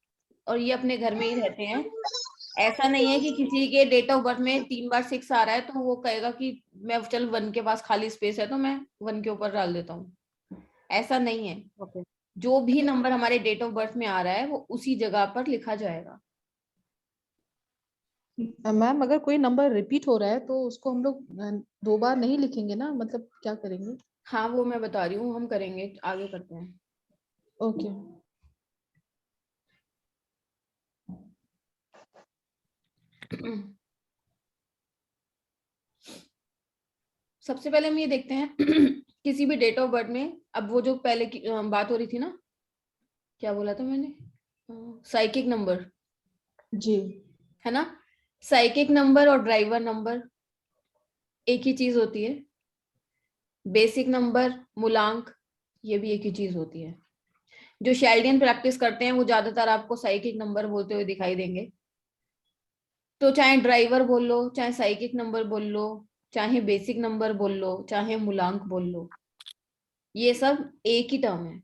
और ये अपने घर में ही रहते हैं। ऐसा नहीं है कि किसी के डेट ऑफ बर्थ में 3 बार 6 आ रहा है तो वो कहेगा कि मैं चल 1 के पास खाली स्पेस है तो मैं 1 के ऊपर डाल देता हूँ, ऐसा नहीं है। ओके। जो भी नंबर हमारे डेट ऑफ बर्थ में आ रहा है वो उसी जगह पर लिखा जाएगा। मैम अगर कोई नंबर रिपीट हो रहा है तो उसको हम लोग 2 बार नहीं लिखेंगे ना, मतलब क्या करेंगे? हाँ, वो मैं बता रही हूँ, हम करेंगे, आगे करते हैं। ओके। सबसे पहले हम ये देखते हैं किसी भी डेट ऑफ बर्थ में, अब वो जो पहले की बात हो रही थी ना, क्या बोला था मैंने, साइकिक नंबर जी। है ना। साइकिक नंबर और ड्राइवर नंबर एक ही चीज होती है। बेसिक नंबर, मूलांक, ये भी एक ही चीज होती है। जो शेल्डियन प्रैक्टिस करते हैं वो ज्यादातर आपको साइकिक नंबर बोलते हुए दिखाई देंगे। तो चाहे ड्राइवर बोल लो, चाहे साइकिक नंबर बोल लो, चाहे बेसिक नंबर बोल लो, चाहे मूलांक बोल लो, ये सब एक ही टर्म है।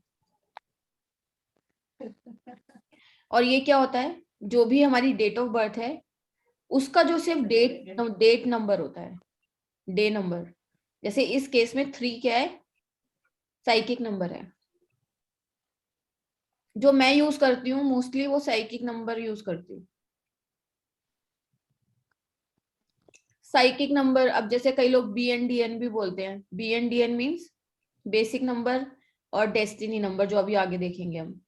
और ये क्या होता है, जो भी हमारी डेट ऑफ बर्थ है उसका जो सिर्फ डेट नंबर होता है, डे नंबर। जैसे इस केस में 3 क्या है, साइकिक नंबर है। जो मैं यूज करती हूँ मोस्टली वो साइकिक नंबर यूज करती हूँ। साइकिक नंबर, अब जैसे कई लोग BNDN भी बोलते हैं। BNDN मीन्स बेसिक नंबर और डेस्टिनी नंबर, जो अभी आगे देखेंगे हम।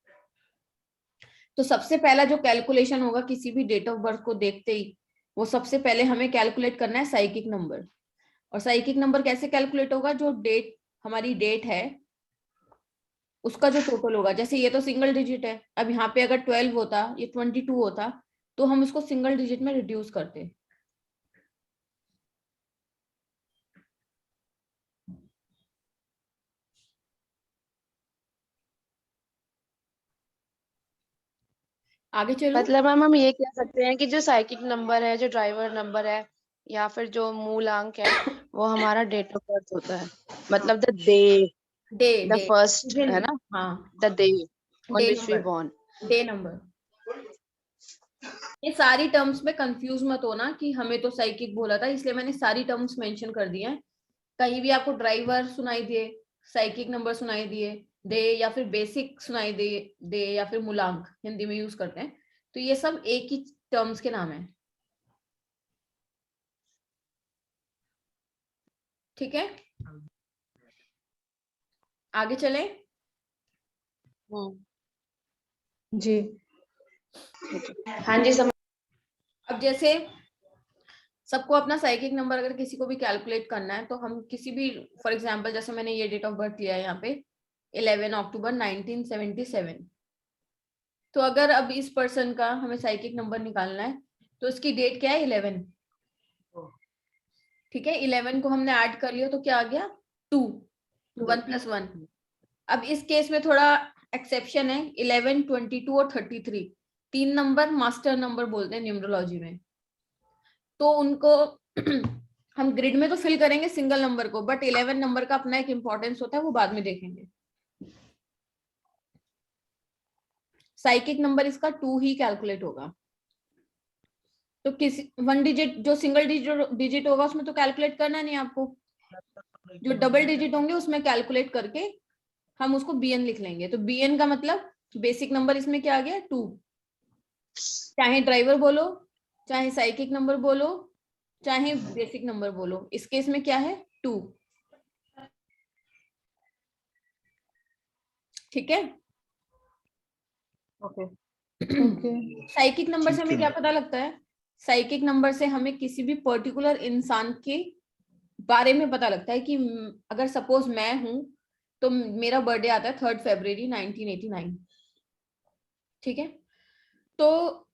तो सबसे पहला जो कैलकुलेशन होगा किसी भी डेट ऑफ बर्थ को देखते ही, वो सबसे पहले हमें कैलकुलेट करना है साइकिक नंबर। और साइकिक नंबर कैसे कैलकुलेट होगा, जो डेट हमारी डेट है उसका जो टोटल होगा। जैसे ये तो सिंगल डिजिट है, अब यहाँ पे अगर 12 होता, ये 22 होता, तो हम उसको सिंगल डिजिट में रिड्यूस करते। आगे चलो। मतलब मैम हम ये कह सकते हैं कि जो साइकिक नंबर है, जो ड्राइवर नंबर है, या फिर जो मूलांक है, वो हमारा डेट ऑफ बर्थ होता है। मतलब the day, day the day first है ना, हाँ, the day on day which we number, born. Day number. ये सारी टर्म्स में कंफ्यूज मत होना कि हमें तो साइकिक बोला था, इसलिए मैंने सारी टर्म्स मेंशन कर दी हैं। कहीं भी आपको ड्राइवर सुनाई दिए, साइकिक नंबर सुनाई दिए दे, या फिर बेसिक सुनाई दे या फिर मूलांक हिंदी में यूज करते हैं, तो ये सब एक ही टर्म्स के नाम है। ठीक है, आगे चले। जी। हाँ जी समझ। अब जैसे सबको अपना साइकिक नंबर अगर किसी को भी कैलकुलेट करना है, तो हम किसी भी, फॉर एग्जांपल जैसे मैंने ये डेट ऑफ बर्थ लिया है यहाँ पे 11 अक्टूबर 1977। तो अगर अब इस पर्सन का हमें साइकिक नंबर निकालना है तो इसकी डेट क्या है, 11। ठीक है, 11 को हमने ऐड कर लिया तो क्या आ गया, 2, 1 + 1। अब इस केस में थोड़ा एक्सेप्शन है, 11, 22 और 33 तीन नंबर मास्टर नंबर बोलते हैं न्यूमरोलॉजी में। तो उनको हम ग्रिड में तो फिल करेंगे सिंगल नंबर को, बट 11 नंबर का अपना एक इंपॉर्टेंस होता है, वो बाद में देखेंगे। साइकिक नंबर इसका 2 ही कैलकुलेट होगा। तो किसी 1 डिजिट, जो सिंगल डिजिट होगा उसमें तो कैलकुलेट करना नहीं आपको, जो डबल डिजिट होंगे उसमें कैलकुलेट करके हम उसको BN लिख लेंगे। तो BN का मतलब बेसिक नंबर इसमें क्या आ गया 2। चाहे ड्राइवर बोलो, चाहे साइकिक नंबर बोलो, चाहे बेसिक नंबर बोलो, इस केस में क्या है 2। ठीक है। ओके। ओके। साइकिक नंबर से ठीक हमें है। क्या पता लगता है? साइकिक नंबर से हमें किसी भी पर्टिकुलर इंसान के बारे में पता लगता है कि अगर सपोज मैं हूं तो मेरा बर्थडे आता है 3 फरवरी 1989। ठीक है। तो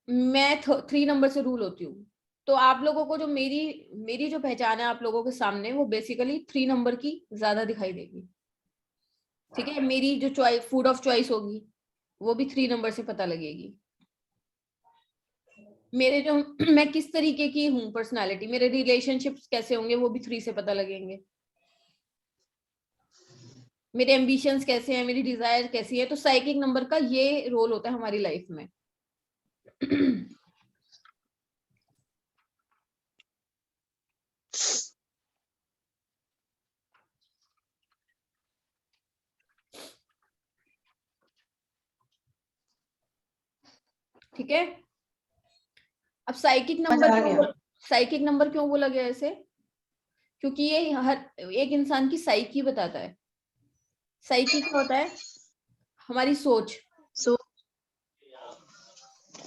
मैं 3 नंबर से रूल होती हूँ। तो आप लोगों को जो मेरी जो पहचान है आप लोगों के सामने, वो बेसिकली 3 नंबर की ज्यादा दिखाई देगी। ठीक है। मेरी जो चॉइस फूड ऑफ चॉइस होगी वो भी 3 नंबर से पता लगेगी। मेरे जो मैं किस तरीके की हूँ पर्सनालिटी, मेरे रिलेशनशिप्स कैसे होंगे वो भी 3 से पता लगेंगे। मेरे एम्बिशंस कैसे हैं, मेरी डिजायर कैसी है। तो साइकिक नंबर का ये रोल होता है हमारी लाइफ में। ठीक है। अब साइकिक नंबर क्यों बोला गया इसे? क्योंकि ये हर एक इंसान की साइकी बताता है। साइकी क्या होता है? हमारी सोच। सो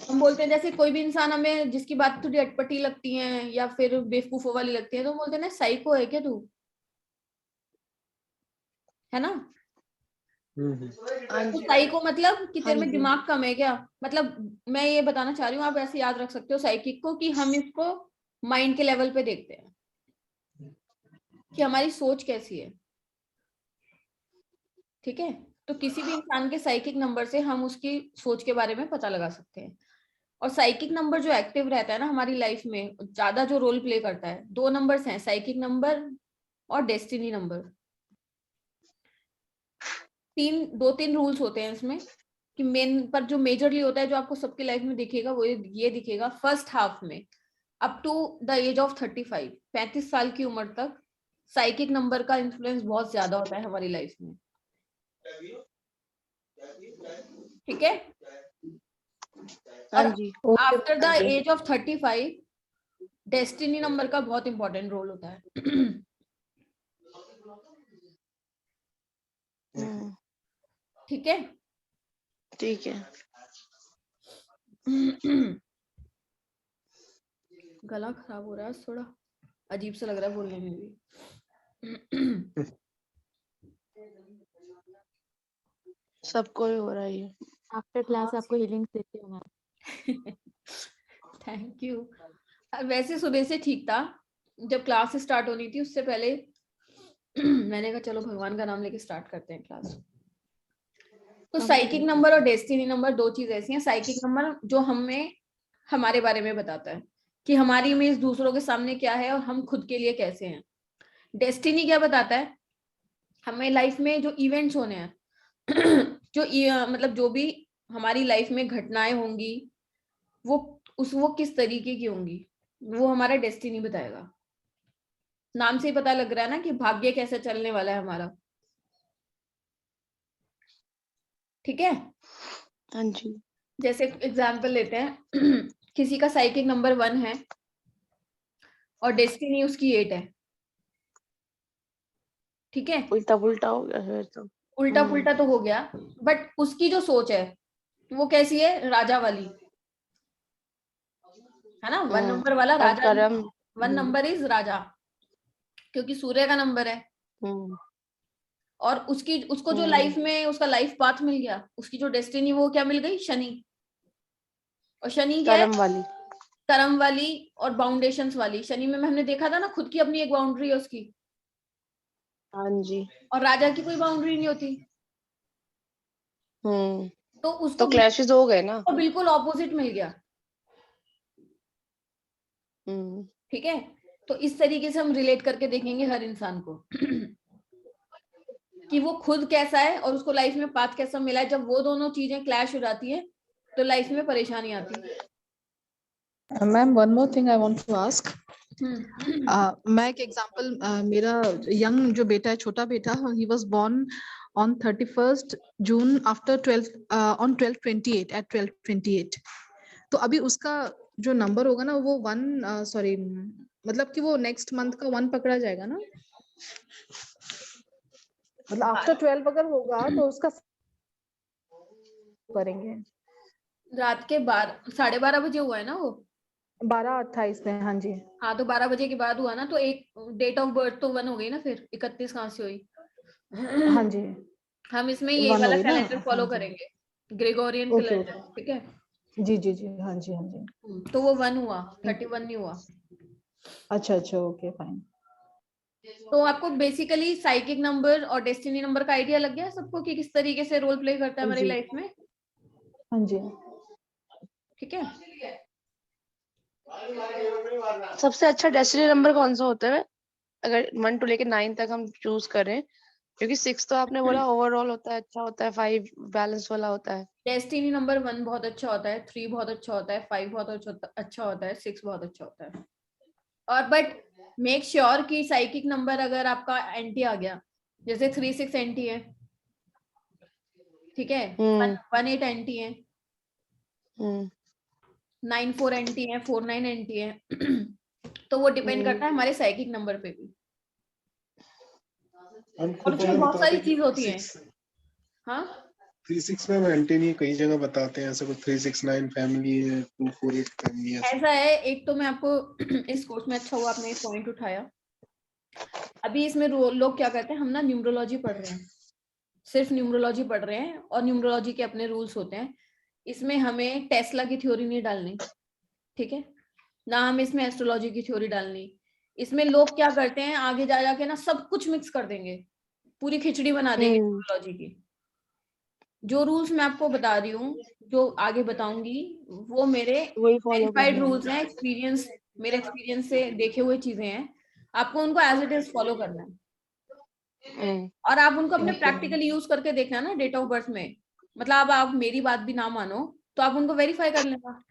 हम बोलते हैं जैसे कोई भी इंसान हमें जिसकी बात थोड़ी अटपटी लगती है या फिर बेवकूफों वाली लगती है तो बोलते हैं ना साइको है क्या तू, है ना? हाँ तो जी। साइको मतलब कि हाँ तेरे में जी। दिमाग कम है क्या? मतलब मैं ये बताना चाह रही हूँ, आप ऐसे याद रख सकते हो साइकिक को कि हम इसको माइंड के लेवल पे देखते हैं कि हमारी सोच कैसी है। ठीक है। तो किसी भी इंसान के साइकिक नंबर से हम उसकी सोच के बारे में पता लगा सकते हैं। और साइकिक नंबर जो एक्टिव रहता है ना हमारी लाइफ में, ज्यादा जो रोल प्ले करता है, 2 नंबर्स हैं, साइकिक नंबर और डेस्टिनी नंबर। 2-3 रूल्स होते हैं इसमें कि मेन पर जो मेजरली होता है, जो आपको सबकी लाइफ में दिखेगा वो ये दिखेगा फर्स्ट हाफ में up to the age of 35, 35 साल की उम्र तक साइकिक नंबर का इन्फ्लुएंस बहुत ज्यादा होता है हमारी लाइफ में। ठीक है। हाँ और जी। After the age of 35 destiny number का बहुत इंपॉर्टेंट रोल होता है। ठीक है। ठीक है। गला खराब हो रहा है, थोड़ा अजीब सा लग रहा है बोलने में भी। सबको ही हो रहा है ये। आफ्टर क्लास आपको हीलिंग देती हूँ मैं। Thank you. वैसे सुबह से ठीक था, जब क्लास स्टार्ट होनी थी उससे पहले मैंने कहा चलो भगवान का नाम लेके स्टार्ट करते हैं क्लास। तो साइकिक नंबर और डेस्टिनी नंबर 2 चीज ऐसी हैं। साइकिक नंबर जो हमें हमारे बारे में बताता है कि हमारी इमेज दूसरों के सामने क्या है और हम खुद के लिए कैसे हैं। डेस्टिनी क्या बताता है? हमें लाइफ में जो इवेंट्स होने हैं मतलब जो भी हमारी लाइफ में घटनाएं होंगी वो किस तरीके की होंगी, वो हमारा डेस्टिनी बताएगा। नाम से ही पता लग रहा है ना कि भाग्य कैसे चलने वाला है हमारा। ठीक है। हाँ जी। जैसे एग्जाम्पल लेते हैं किसी का साइकिक नंबर 1 है और डेस्टिनी उसकी 8 है। ठीक है। उल्टा पुल्टा हो गया फिर तो। उल्टा पुल्टा तो हो गया, बट उसकी जो सोच है वो कैसी है? राजा वाली, है ना? 1 नंबर वाला और राजा। कर्म। 1 नंबर इज राजा, क्योंकि सूर्य का नंबर है। और उसको जो लाइफ में उसका लाइफ पाथ मिल गया, उसकी जो डेस्टिनी वो क्या मिल गई? शनि। और शनि क्या है? कर्म वाली। कर्म वाली और बाउंडेशंस वाली। शनि में हमने देखा था ना, खुद की अपनी एक बाउंड्री है उसकी, हाँ जी। और राजा की कोई बाउंड्री नहीं होती। तो उसको तो क्लैशेस हो गए ना। बिल्कुल ऑपोजिट मिल गया। ठीक है। तो इस तरीके से हम रिलेट करके देखेंगे हर इंसान को कि वो खुद कैसा है और उसको लाइफ में पाथ कैसा मिला है। जब वो दोनों चीजें क्लैश हो जाती है तो लाइफ में परेशानी आती है। Ma'am, one more thing I want to ask. मैं एक एग्जांपल, मेरा यंग जो बेटा है, छोटा बेटा, he was born on 31st June after 12 on 12/28 at 12/28। तो अभी उसका जो नंबर होगा ना वो 1 सॉरी मतलब कि वो नेक्स्ट मंथ का 1 पकड़ा जाएगा ना, मतलब आफ्टर 12 अगर होगा तो उसका करेंगे। रात के 12:30 बजे हुआ है ना वो, 12/28 में। हाँ जी। हाँ तो 12 बजे के बाद हुआ ना, तो एक डेट ऑफ बर्थ तो 1 हो गई ना, फिर 31 कहाँ से हुई? हाँ जी, हम इसमें ये 1 हो वाला गई ना। कैलेंडर फॉलो हाँ जी, करेंगे, ग्रेगोरियन ओके कैलेंडर, ओके, ठीक है। जी जी जी, हाँ जी हाँ जी। तो वो 1 हुआ, 31 नहीं हुआ। अच्छा अच्छा, ओके फाइन। तो आपको बेसिकली साइकिक नंबर और डेस्टिनी नंबर का आइडिया लग गया सबको कि किस तरीके से रोल प्ले करता है हमारी जी, लाइफ में, हाँ जी। ठीक है। सबसे अच्छा डेस्टिनी नंबर कौन सा होता है अगर 1 to लेके 9 तक हम चूज करें? क्योंकि 6 तो आपने बोला ओवरऑल होता है, अच्छा होता है, 5 बैलेंस वाला होता है। डेस्टिनी नंबर 1 बहुत अच्छा होता है, 3 बहुत अच्छा होता है, 5 बहुत अच्छा होता है, 6 बहुत अच्छा होता है। और बट मेक श्योर कि साइकिक नंबर अगर आपका एंटी आ गया, जैसे 3-6 एंटी है, ठीक है, 1-8 एंटी है, 9-4 एंटी है, 4-9 एंटी है, तो वो डिपेंड करता है हमारे साइकिक नंबर पे भी, और उसमें बहुत सारी चीज होती है। हाँ 3-6 में एंटी नहीं, कई जगह बताते हैं ऐसा कुछ 3-6-9 फैमिली है, 2-4-8 फैमिली है। ऐसा है, एक तो मैं आपको इस कोर्स में अच्छा हुआ आपने एक पॉइंट उठाया। अभी इसमें लोग क्या करते हैं, हम ना न्यूमरोलॉजी पढ़ रहे हैं, सिर्फ न्यूमरोलॉजी पढ़ रहे हैं, और न्यूमरोलॉजी के अपने रूल्स होते हैं। इसमें हमें टेस्ला की थ्योरी नहीं डालनी, ठीक है, ना हमें इसमें एस्ट्रोलॉजी की थ्योरी डालनी। इसमें लोग क्या करते हैं, आगे जा जाके ना सब कुछ मिक्स कर देंगे, पूरी खिचड़ी बना देंगे न्यूमरोलॉजी की। जो रूल्स मैं आपको बता रही हूँ, जो आगे बताऊंगी, वो मेरे वही फॉलो वेरीफाइड करना रूल्स हैं, एक्सपीरियंस, मेरे एक्सपीरियंस से देखे हुए चीजें हैं। आपको उनको एज इट इज फॉलो करना है, है। और आप उनको अपने प्रैक्टिकली यूज करके देखना ना डेट ऑफ बर्थ में। मतलब अब आप मेरी बात भी ना मानो तो आप उनको वेरीफाई कर लेना,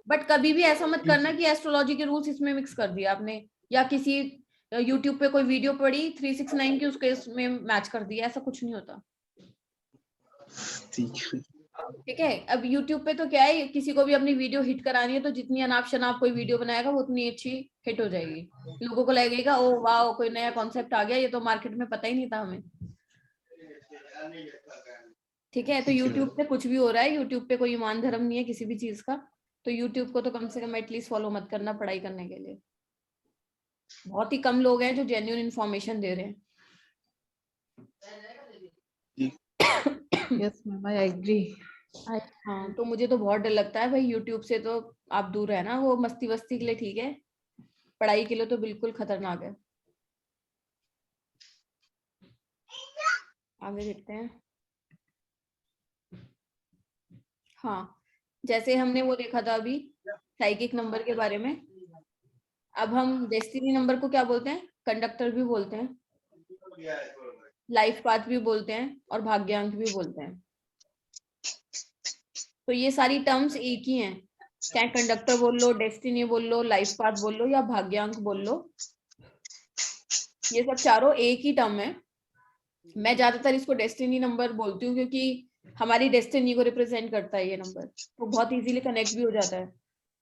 बट कभी भी ऐसा मत करना कि एस्ट्रोलॉजी के रूल्स इसमें मिक्स कर दिया आपने, या किसी यूट्यूब पे कोई वीडियो पड़ी 369 की उसके इसमें मैच कर दिया, ऐसा कुछ नहीं होता, ठीक है। ठीक है। अब YouTube पे तो क्या है, किसी को भी अपनी वीडियो हिट करानी है तो जितनी अनाप शनाप कोई वीडियो बनाएगा वो उतनी अच्छी हिट हो जाएगी, लोगों को लगेगा ओ वाह कोई नया कॉन्सेप्ट आ गया, ये तो मार्केट में पता ही नहीं था हमें, ठीक है। तो YouTube पे कुछ भी हो रहा है, YouTube पे कोई ईमान धर्म नहीं है किसी भी चीज का, तो YouTube को तो कम से कम एटलीस्ट फॉलो मत करना पढ़ाई करने के लिए। बहुत ही कम लोग हैं जो जेन्युइन इन्फॉर्मेशन दे रहे हैं। Yes ma'am, I agree. हाँ तो मुझे तो बहुत डर लगता है भाई, YouTube से तो आप दूर रहना, वो मस्ती वस्ती के लिए ठीक है, पढ़ाई के लिए तो बिल्कुल खतरनाक है। आगे देखते हैं। हाँ जैसे हमने वो देखा था अभी साइकिक नंबर के बारे में, अब हम डेस्टिनी नंबर को क्या बोलते हैं, कंडक्टर भी बोलते हैं, लाइफ पाथ भी बोलते हैं, और भाग्यांक भी बोलते हैं। तो ये सारी टर्म्स एक ही हैं, चाहे कंडक्टर बोल लो, डेस्टिनी बोल लो, लाइफ पाथ बोल लो, या भाग्यांक बोल लो, ये सब चारों एक ही टर्म है। मैं ज्यादातर इसको डेस्टिनी नंबर बोलती हूँ क्योंकि हमारी डेस्टिनी को रिप्रेजेंट करता है ये नंबर, तो बहुत इजीली कनेक्ट भी हो जाता है।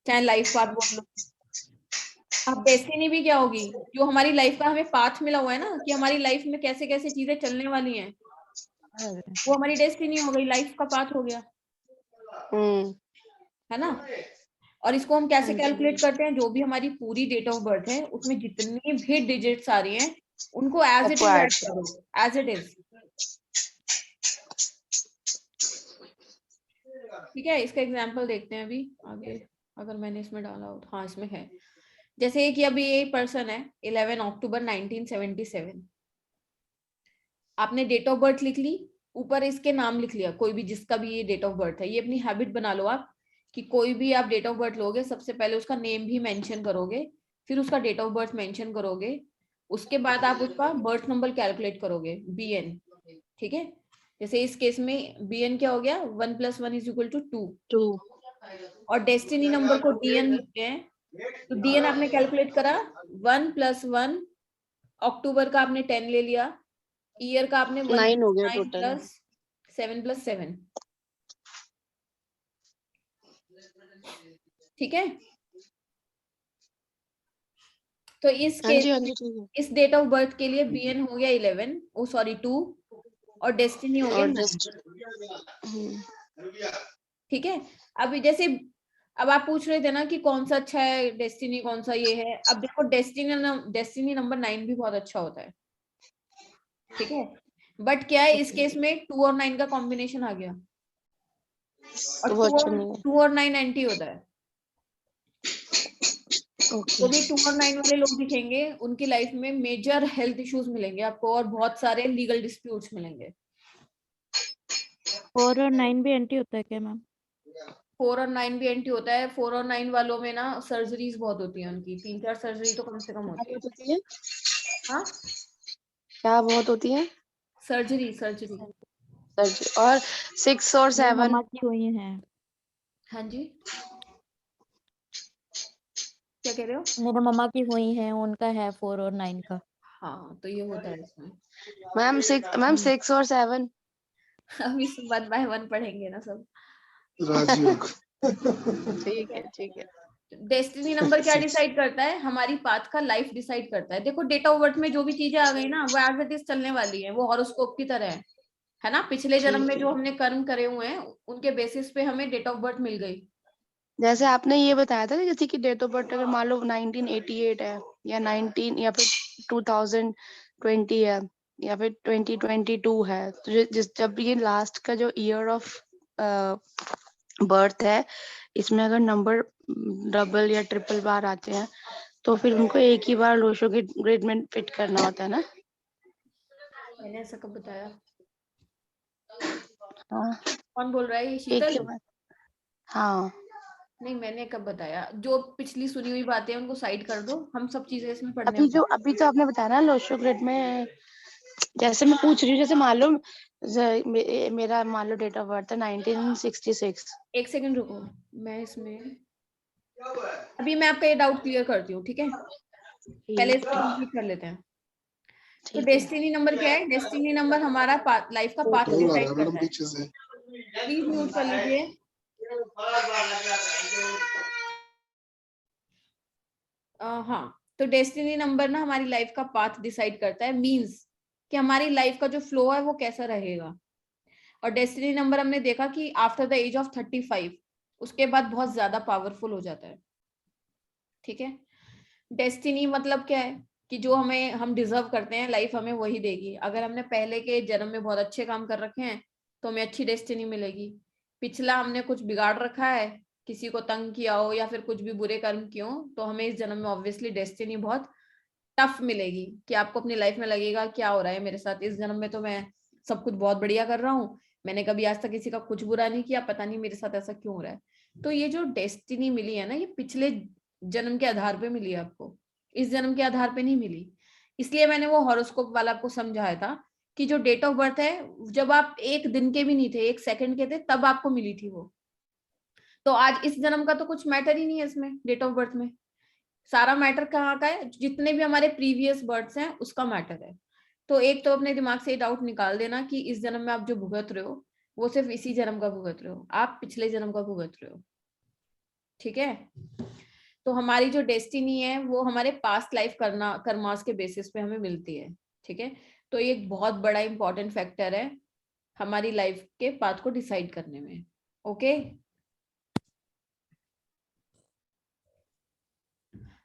चाहे लाइफ पाथ बोल लो, अब डेस्टिनी भी क्या होगी, जो हमारी लाइफ का हमें पाथ मिला हुआ है ना, कि हमारी लाइफ में कैसे कैसे चीजें चलने वाली हैं, वो हमारी डेस्टिनी हो गई, लाइफ का पाथ हो गया, है ना। और इसको हम कैसे कैलकुलेट करते हैं, जो भी हमारी पूरी डेट ऑफ बर्थ है उसमें जितनी भी डिजिट्स आ रही हैं उनको एज इट इज ऐड कर दो, एज इट इज, ठीक है। इसका एग्जांपल देखते हैं अभी आगे, अगर मैंने इसमें डाला हो, हाँ इसमें है। जैसे कि अभी ये पर्सन है 11 अक्टूबर 1977, आपने डेट ऑफ बर्थ लिख ली, ऊपर इसके नाम लिख लिया, कोई भी जिसका भी ये डेट ऑफ बर्थ है, ये अपनी हैबिट बना लो आप, कि कोई भी आप डेट ऑफ बर्थ लोगे सबसे पहले उसका नेम भी मेंशन करोगे, फिर उसका डेट ऑफ बर्थ मेंशन करोगे, उसके बाद आप उसका बर्थ नंबर कैलकुलेट करोगे, BN, ठीक है। जैसे इस केस में BN क्या हो गया, 1 + 1 = 2, और डेस्टिनी नंबर को DN लिखते हैं, तो DN आपने कैलकुलेट करा 1 + 1, अक्टूबर का आपने 10 ले लिया, ईयर का आपने 1 9 हो गया 9 टोटल। + 7 + 7, ठीक है। तो इस हाँ जी, केस हाँ जी, ठीक है। इस डेट ऑफ बर्थ के लिए BN हो गया 11, ओ सॉरी 2, और डेस्टिनी हो गया और 9, जस्ट ठीक है। अब जैसे अब आप पूछ रहे थे ना कि कौन सा अच्छा है, डेस्टिनी कौन सा ये है। अब देखो डेस्टिनी नंबर 9 भी बहुत अच्छा होता है, ठीक है। बट क्या है इस केस में 2 और 9 का कॉम्बिनेशन आ गया, और तो वो अच्छा नहीं है। 2 और 9 एंटी होता है। ओके। तो भी 2 और 9 वाले लोग दिखेंगे, उनकी लाइफ में मेजर हेल्थ इश्यूज मिलेंगे आपको, और बहुत सारे लीगल डिस्प्यूट्स मिलेंगे। 4 और 9 भी एंटी होता है क्या मैम? 4 और 9 भी एंटी होता है। 4 और 9 वालों में ना सर्जरीज बहुत होती है, उनकी 3-4 सर्जरी तो कम से कम क्या होती है। बहुत होती है? हाँ, क्या बहुत होती है? सर्जरी। सर्जरी। और 6 और मेरी 7? मम्मा की हुई है। हाँ जी, क्या कह रहे हो? मेरे मम्मा की हुई है, उनका है 4 और 9 का। हाँ, तो ये होता है इसमें। मैम 6 और 7? अभी 1 by 1 पढ़ेंगे ना सब। राजयोग। ठीक है, ठीक है। डेस्टिनी नंबर क्या 6। डिसाइड करता है? हमारी पाथ का लाइफ डिसाइड करता है। देखो डेट ऑफ बर्थ में जो भी चीजें आ गई ना, वो एज इट इज चलने वाली है, वो हॉरोस्कोप की तरह है ना। पिछले जन्म में ठीक जो है। हमने कर्म करे हुए हैं, उनके बेसिस पे हमें डेट ऑफ बर्थ मिल गई। जैसे आपने ये बताया था कि किसी की डेट ऑफ बर्थ अगर मान लो 1988 है, या 19 या फिर 2020 है, या फिर 2022 है, तो जब ये लास्ट का जो ईयर ऑफ बर्थ है, इसमें अगर नंबर डबल या ट्रिपल बार आते हैं, तो फिर उनको एक ही बार लोशो ग्रेड में फिट करना होता है ना? मैंने ऐसा कब बताया? हाँ, कौन बोल रहा है? ये एक शीतल? ही बार। हाँ, नहीं, मैंने कब बताया? जो पिछली सुनी हुई बातें हैं उनको साइड कर दो, हम सब चीजें इसमें पढ़ने वाले अभी तो आपने बताया ना लोशो ग्रेड में। जैसे मैं पूछ रही हूँ, जैसे मान लो मेरा मान लो डेट ऑफ बर्थ है 1966। हैं। एक सेकंड रुको, मैं इसमें अभी मैं आपका ये डाउट क्लियर करती हूँ, ठीक है। पहले इसको कंप्लीट कर लेते हैं। तो ठीक है। डेस्टिनी नंबर क्या है? डेस्टिनी नंबर हमारा लाइफ का पाथ कौन आ रहा डिसाइड है मैडम करता है। पीछे से? प्लीज म्यूट कर लीजिए। हाँ, तो डेस्टिनी नंबर ना हमारी लाइफ का पाथ डिसाइड करता है, मींस कि हमारी लाइफ का जो फ्लो है वो कैसा रहेगा। और डेस्टिनी नंबर हमने देखा कि आफ्टर द एज ऑफ 35 उसके बाद बहुत ज्यादा पावरफुल हो जाता है, ठीक है। डेस्टिनी मतलब क्या है कि जो हम डिजर्व करते हैं लाइफ हमें वही देगी। अगर हमने पहले के जन्म में बहुत अच्छे काम कर रखे हैं तो हमें अच्छी डेस्टिनी मिलेगी। पिछला हमने कुछ बिगाड़ रखा है, किसी को तंग किया हो या फिर कुछ भी बुरे कर्म किए हो, तो हमें इस जन्म में ऑब्वियसली डेस्टिनी बहुत टफ मिलेगी, कि आपको अपनी लाइफ में लगेगा क्या हो रहा है मेरे साथ। इस जन्म में तो मैं सब कुछ बहुत बढ़िया कर रहा हूँ, मैंने कभी आज तक किसी का कुछ बुरा नहीं किया, पता नहीं मेरे साथ ऐसा क्यों हो रहा है। तो ये जो डेस्टिनी मिली है ना, ये पिछले जन्म के आधार पे मिली है आपको, इस जन्म के आधार पे नहीं मिली। इसलिए मैंने वो हॉरोस्कोप वाला आपको समझाया था कि जो डेट ऑफ बर्थ है, जब आप एक दिन के भी नहीं थे, एक सेकंड के थे, तब आपको मिली थी वो। तो आज इस जन्म का तो कुछ मैटर ही नहीं है इसमें, डेट ऑफ बर्थ में। सारा मैटर कहाँ का है? जितने भी हमारे प्रीवियस बर्थ्स हैं उसका मैटर है। तो एक तो अपने दिमाग से ये डाउट निकाल देना कि इस जन्म में आप जो भुगत रहे हो वो सिर्फ इसी जन्म का भुगत रहे हो, आप पिछले जन्म का भुगत रहे हो, ठीक है। तो हमारी जो डेस्टिनी है वो हमारे पास्ट लाइफ कर्मास के बेसिस पे हमें मिलती है, ठीक है। तो ये एक बहुत बड़ा इंपॉर्टेंट फैक्टर है हमारी लाइफ के पाथ को डिसाइड करने में, ओके।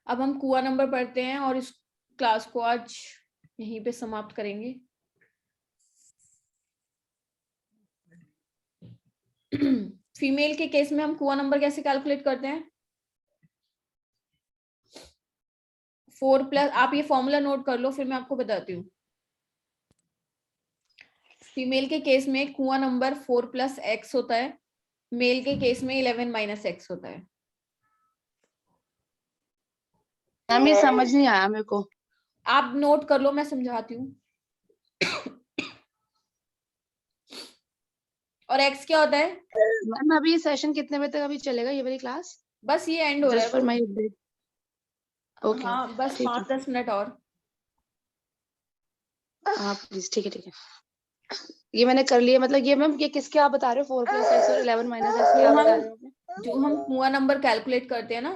अब हम कुआ नंबर पढ़ते हैं और इस क्लास को आज यहीं पे समाप्त करेंगे। फीमेल के केस में हम कुआ नंबर कैसे कैलकुलेट करते हैं? 4+, आप ये फॉर्मूला नोट कर लो फिर मैं आपको बताती हूँ। फीमेल के केस में कुआ नंबर 4+x होता है, मेल के केस में 11 - x होता है। मैम ये समझ नहीं आया मेरे को। आप नोट कर लो, मैं समझाती हूँ। और x क्या होता है? मैम अभी ये सेशन कितने बजे तक अभी चलेगा, ये वाली क्लास? बस ये एंड हो रहा जस्ट फॉर है, माय अपडेट। ओके हाँ बस ठीक है 5-10 मिनट और। हाँ प्लीज ठीक है ये मैंने कर लिया। मतलब ये मैम ये किसके आप बता रहे हो 4+x और 11-x क्या बता रहे हो आपने? जो हम कुआं नंबर कैलकुलेट करते हैं ना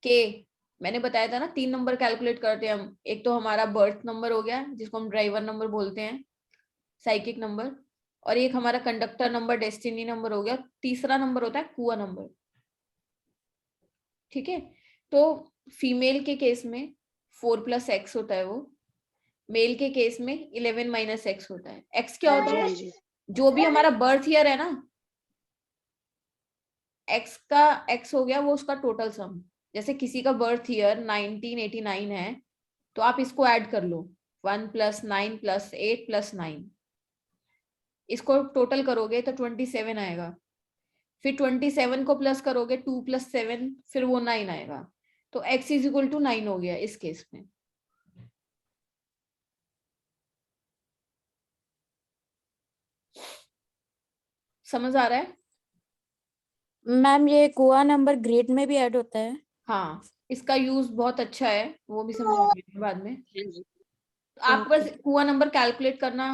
के, मैंने बताया था ना 3 नंबर कैलकुलेट करते हैं हम। एक तो हमारा बर्थ नंबर हो गया जिसको हम ड्राइवर नंबर बोलते हैं, साइकिक नंबर, और एक हमारा कंडक्टर नंबर, डेस्टिनी नंबर हो गया। तीसरा नंबर होता है कुआं नंबर। ठीक है, तो फीमेल के केस में 4+x होता है वो, मेल के केस में 11-x होता है। x क्या होता है? जी जो भी हमारा बर्थ ईयर है ना, x का x हो गया वो उसका टोटल सम। जैसे किसी का बर्थ ईयर 1989 है तो आप इसको ऐड कर लो, 1 + 9 + 8 + 9, इसको टोटल करोगे तो 27 आएगा। फिर 27 को प्लस करोगे 2 + 7, फिर वो 9 आएगा। तो x = 9 हो गया इस केस में। समझ आ रहा है? मैम ये कुआं नंबर ग्रेड में भी ऐड होता है? हाँ, इसका यूज बहुत अच्छा है, वो भी समझाऊंगी बाद में। आप बस कुआं नंबर कैलकुलेट करना,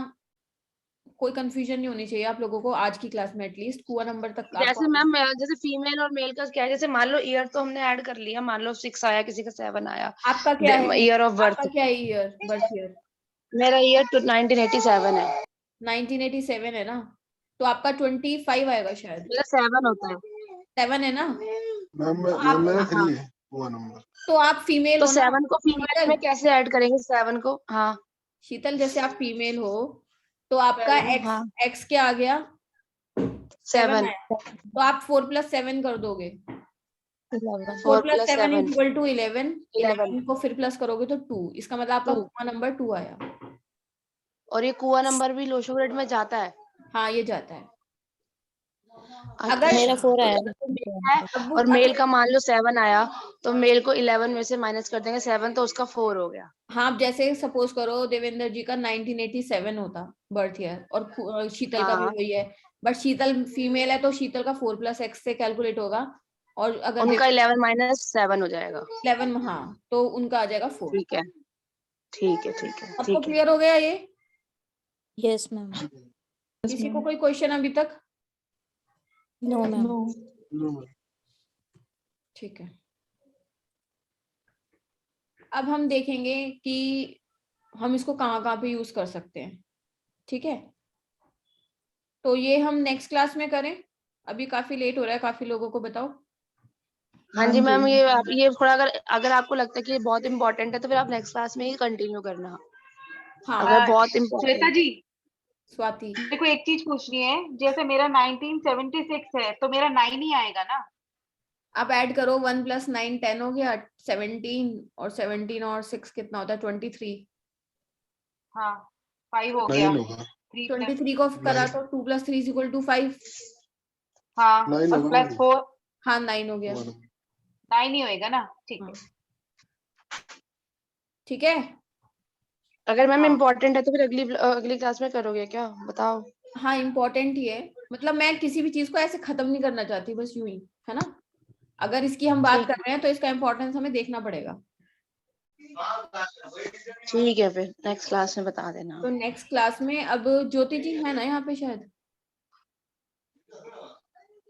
कोई कंफ्यूजन नहीं होनी चाहिए आप लोगों को आज की क्लास में। एटलीस्ट कुआं नंबर तक जैसे आपको मैम जैसे फीमेल और मेल का क्या है? जैसे मान लो ईयर तो हमने ऐड कर लिया, मान लो 6 आया, किसी का 7 आया, आपका क्या है? Year of birth. आपका क्या है ईयर, बर्थ ईयर? मेरा ईयर 1987 है। 1987 है ना, तो आपका 25 आएगा शायद। मेरा 7 होता है। 7 है ना, मैम तो आप मेरा हाँ 3 है वो नंबर। तो आप फीमेल तो हो ना 7 को फीमेल शीतल? में कैसे ऐड करेंगे 7 को? हाँ शीतल जैसे आप फीमेल हो तो आपका एक्स हाँ एक्स क्या आ गया? 7 7 आया, तो आप 4 + 7 कर दोगे। 4 4 + + 7 7 = 11। 11 11 को फिर प्लस करोगे तो 2, इसका मतलब आपका 2। कुआं नंबर 2 आया। और ये कुआं नंबर भी लोशो ग्रेड में जाता है? हाँ ये जाता है। अच्छा मेरा 4 तो आया। जैसे मेल है और मेल का मान लो 7 आया, तो मेल को 11 में से माइनस कर देंगे 7, तो उसका 4 हो गया। हाँ, जैसे सपोज करो देवेंद्र जी का 1987 होता बर्थ ईयर और शीतल का भी हाँ वही है, बट शीतल फीमेल है तो शीतल का 4+x से कैलकुलेट होगा, और अगर उनका 11 - 7 हो जाएगा। 11, हाँ, तो उनका आ जाएगा 4। ठीक है ठीक है ठीक है सबको ठीक है। क्लियर हो गया ये? Yes ma'am. किसी को कोई क्वेश्चन अभी तक? No ma'am. No ma'am. ठीक है, अब हम देखेंगे कि हम इसको कहाँ कहाँ पे यूज कर सकते हैं। ठीक है, तो ये हम नेक्स्ट क्लास में करें, अभी काफी लेट हो रहा है काफी लोगों को, बताओ। हाँ जी मैम, ये आप ये थोड़ा अगर अगर आपको लगता है कि ये बहुत इंपॉर्टेंट है तो फिर आप नेक्स्ट क्लास में ही कंटिन्यू करना, हाँ अगर बहुत श्वेता इंपॉर्टेंट। जी, स्वाति, मेरे को एक चीज पूछनी है। जैसे मेरा 1976 है तो मेरा 9 ही आएगा ना? आप ऐड करो 1 + 9 10 हो गया 17, और 17 और 6 कितना होता है 23। हाँ 5 हो गया। 9 होगा। 3 + 23 को करा 9 तो 2 + 3 = 5। हाँ 9 और होगा। +4 हाँ 9 हो गया। 9 ही होएगा ना? ठीक है। ठीक है, अगर मैम हाँ इम्पोर्टेंट है तो फिर अगली क्लास में करोगे क्या, बताओ? हाँ इम्पोर्टेंट ही है, मतलब मैं किसी भी चीज को ऐसे खत्म नहीं करना चाहती, बस यूं ही है ना। अगर इसकी हम बात कर रहे हैं तो इसका इम्पोर्टेंस हमें देखना पड़ेगा। ठीक है फिर नेक्स्ट क्लास में बता देना। तो नेक्स्ट क्लास में अब ज्योति जी है ना यहाँ पे शायद?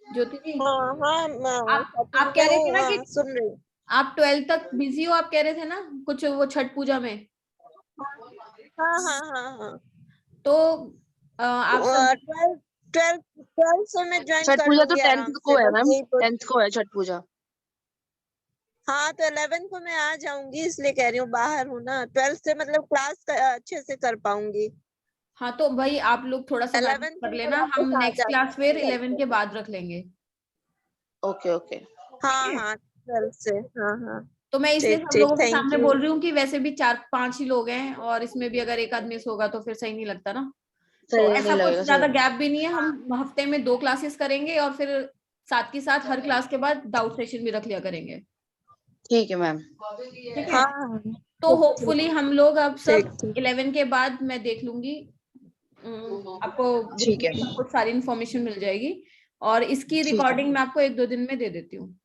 ज्योति जी, हाँ हाँ आप कह रहे थे ना कि सुन रही हूँ। आप 12 तक बिजी हो, आप कह रहे थे ना कुछ वो छठ पूजा में, हाँ हाँ हाँ हाँ तो आप सब 12 से मैं ज्वाइन छठ कर पूजा तो लूंगी 10th आराम को से, है बस मैम, यही तो। 10th को है छठ पूजा। हाँ तो 11 को मैं आ जाऊंगी, इसलिए कह रही हूँ, बाहर हूँ ना। 12 से मतलब क्लास अच्छे से कर पाऊंगी। हाँ तो भाई आप लोग थोड़ा सा मैनेज 11 कर को मैं लेना, हम वापस आ नेक्स्ट क्लास जाती फिर हूँ घर 11 पे। के बाद रख लेंगे। ओके ओके हाँ हाँ 12 से, हाँ हाँ तो मैं इसलिए ठीक सब ठीक, लोगों के थैंक सामने यू। बोल रही हूँ कि वैसे भी 4-5 ही लोग हैं, और इसमें भी अगर एक आध मिस होगा तो फिर सही नहीं लगता ना। तो सही नहीं ऐसा कुछ लगेगा, सही ज्यादा लगेगा। गैप भी नहीं है, हम हफ्ते में 2 क्लासेस करेंगे और फिर साथ के साथ हर क्लास के बाद डाउट सेशन भी रख लिया करेंगे। ठीक है मैम। ठीक है, हाँ हाँ तो ठीक होपफुली हम लोग अब ठीक सब ठीक 11 के बाद मैं देख लूंगी, आपको ग्रुप ठीक में है सब कुछ सारी इन्फॉर्मेशन मिल जाएगी, और इसकी ठीक है रिकॉर्डिंग मैं आपको 1-2 दिन में दे देती हूँ।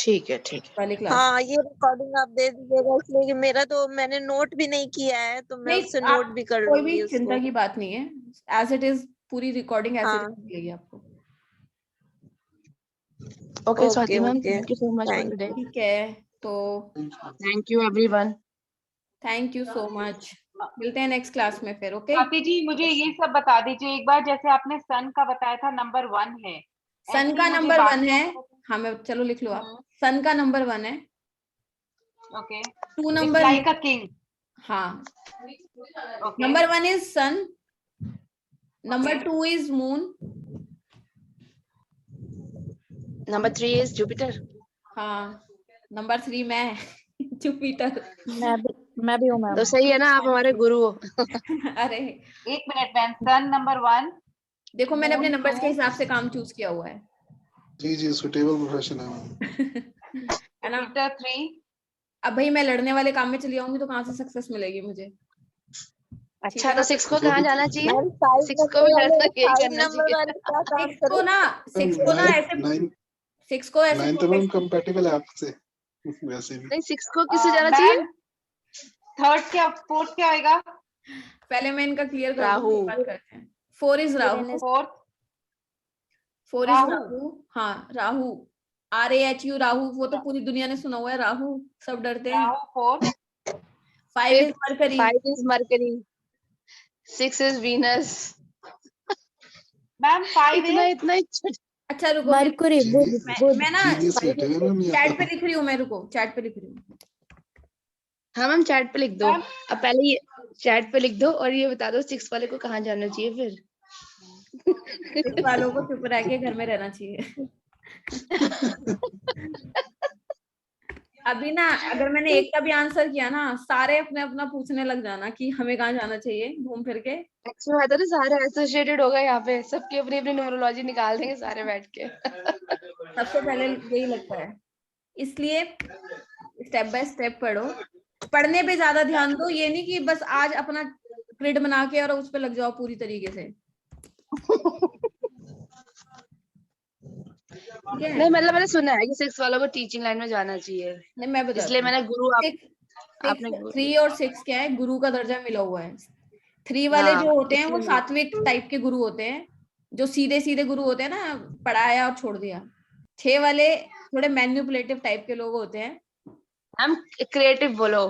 ठीक है, ठीक है। वाली क्लास। हाँ, ये रिकॉर्डिंग आप दे दीजिएगा, इसलिए कि मेरा तो मैंने नोट भी नहीं किया है, तो मैं नहीं, उससे आप नोट भी कर कोई लूंगी भी चिंता उसको। की बात नहीं है, एज इट इज पूरी रिकॉर्डिंग एज इट हाँ। इज मिलेगी आपको। Okay okay Swati ma'am, okay, thank you so much for thank today. ठीक है, तो thank you everyone. Thank you so much, मिलते हैं नेक्स्ट क्लास में फिर। ओके, स्वाति जी मुझे ये सब बता दीजिए एक बार, जैसे आपने सन का बताया था नंबर 1 है, सन ऐसे का ही मुझे नंबर 1 बाकियों है। का हाँ, मैं चलो लिख लो आप। हम्म, सन का नंबर 1 है। Okay, 2 it's number, like a king, हाँ, okay, number 1 is sun, number 2 is moon, number 3 is Jupiter. हाँ, नंबर 3 मैं जुपिटर। मैं भी हूँ मैम। तो सही है ना, आप हमारे गुरु हो। अरे एक मिनट मैम, सन नंबर 1, देखो, मैंने अपने मून नंबर्स के 2, हिसाब से काम चूज किया हुआ है। जी सुटेबल प्रोफेशन है मैम। है ना? जुपिटर 3, अब भाई मैं लड़ने वाले काम में चली जाऊंगी तो कहाँ से सक्सेस मिलेगी मुझे? ठीक अच्छा है तो ना? 6 को कहाँ जाना चाहिए? मैम 5 6 को नंबर भी वाले, ऐसा यही 5 करना नंबर चाहिए। वाले क्या काम सिक्स को करें? ना, सिक्स को ना ऐसे, 9 सिक्स को ऐसे 9 तो मैम कंपैटिबल है आपसे वैसे भी। नहीं 6 को किससे जाना चाहिए? मैम थर्ड क्या, फोर्थ क्या होएगा? पहले मैं इनका क्लियर कर दूं, राहु। फिर बात करते हैं। 4 is Rahu, Uranus. Fourth 4 is Rahu. Rahu, हाँ राहु, RAHU राहु, वो तो पूरी दुनिया ने सुना हुआ है, राहु सब डरते हैं। Rahu fourth, 5 is mercury, 5 is mercury, 6 is Venus. Ma'am 5 इतना इज इतना ही अच्छा रुको, मरकुरी, बुध बुध। मैं ना जीनियस बैठे हुए मैम यहाँ चैट पे तो। लिख रही हूँ, मैं रुको चैट पे लिख रही हूँ। हाँ मैम चैट पे लिख दो। मैम अब पहले ये चैट पे लिख दो और ये बता दो 6 वाले को कहाँ जाना चाहिए फिर। 6 वालों को चुप रह के घर में रहना चाहिए। अभी ना अगर मैंने एक का भी आंसर किया ना, सारे अपने अपना पूछने लग जाना कि हमें कहाँ जाना चाहिए घूम फिर के। एक्चुअली है तो ना सारे एसोसिएटेड हो गए यहाँ पे, सबकी अपनी अपनी न्यूमरोलॉजी निकाल देंगे सारे बैठ के। सबसे पहले यही लगता है, इसलिए स्टेप बाय स्टेप पढ़ो, पढ़ने पे ज्यादा ध्यान दो, ये नहीं कि बस आज अपना ग्रिड बना के और उस पे लग जाओ पूरी तरीके से। ठीक है? नहीं मतलब मैंने सुना है कि 6 वालों को टीचिंग लाइन में जाना चाहिए, नहीं, मैं बताती इसलिए हूँ। मैंने गुरु आप 3 और 6 क्या है, गुरु का दर्जा मिला हुआ है। 3 वाले हाँ जो होते हैं वो इसलिए सात्विक टाइप के गुरु होते हैं, जो सीधे सीधे गुरु होते हैं ना, पढ़ाया और छोड़ दिया। 6 वाले थोड़े मैन्युपुलेटिव टाइप के लोग होते हैं, हम क्रिएटिव बोलो।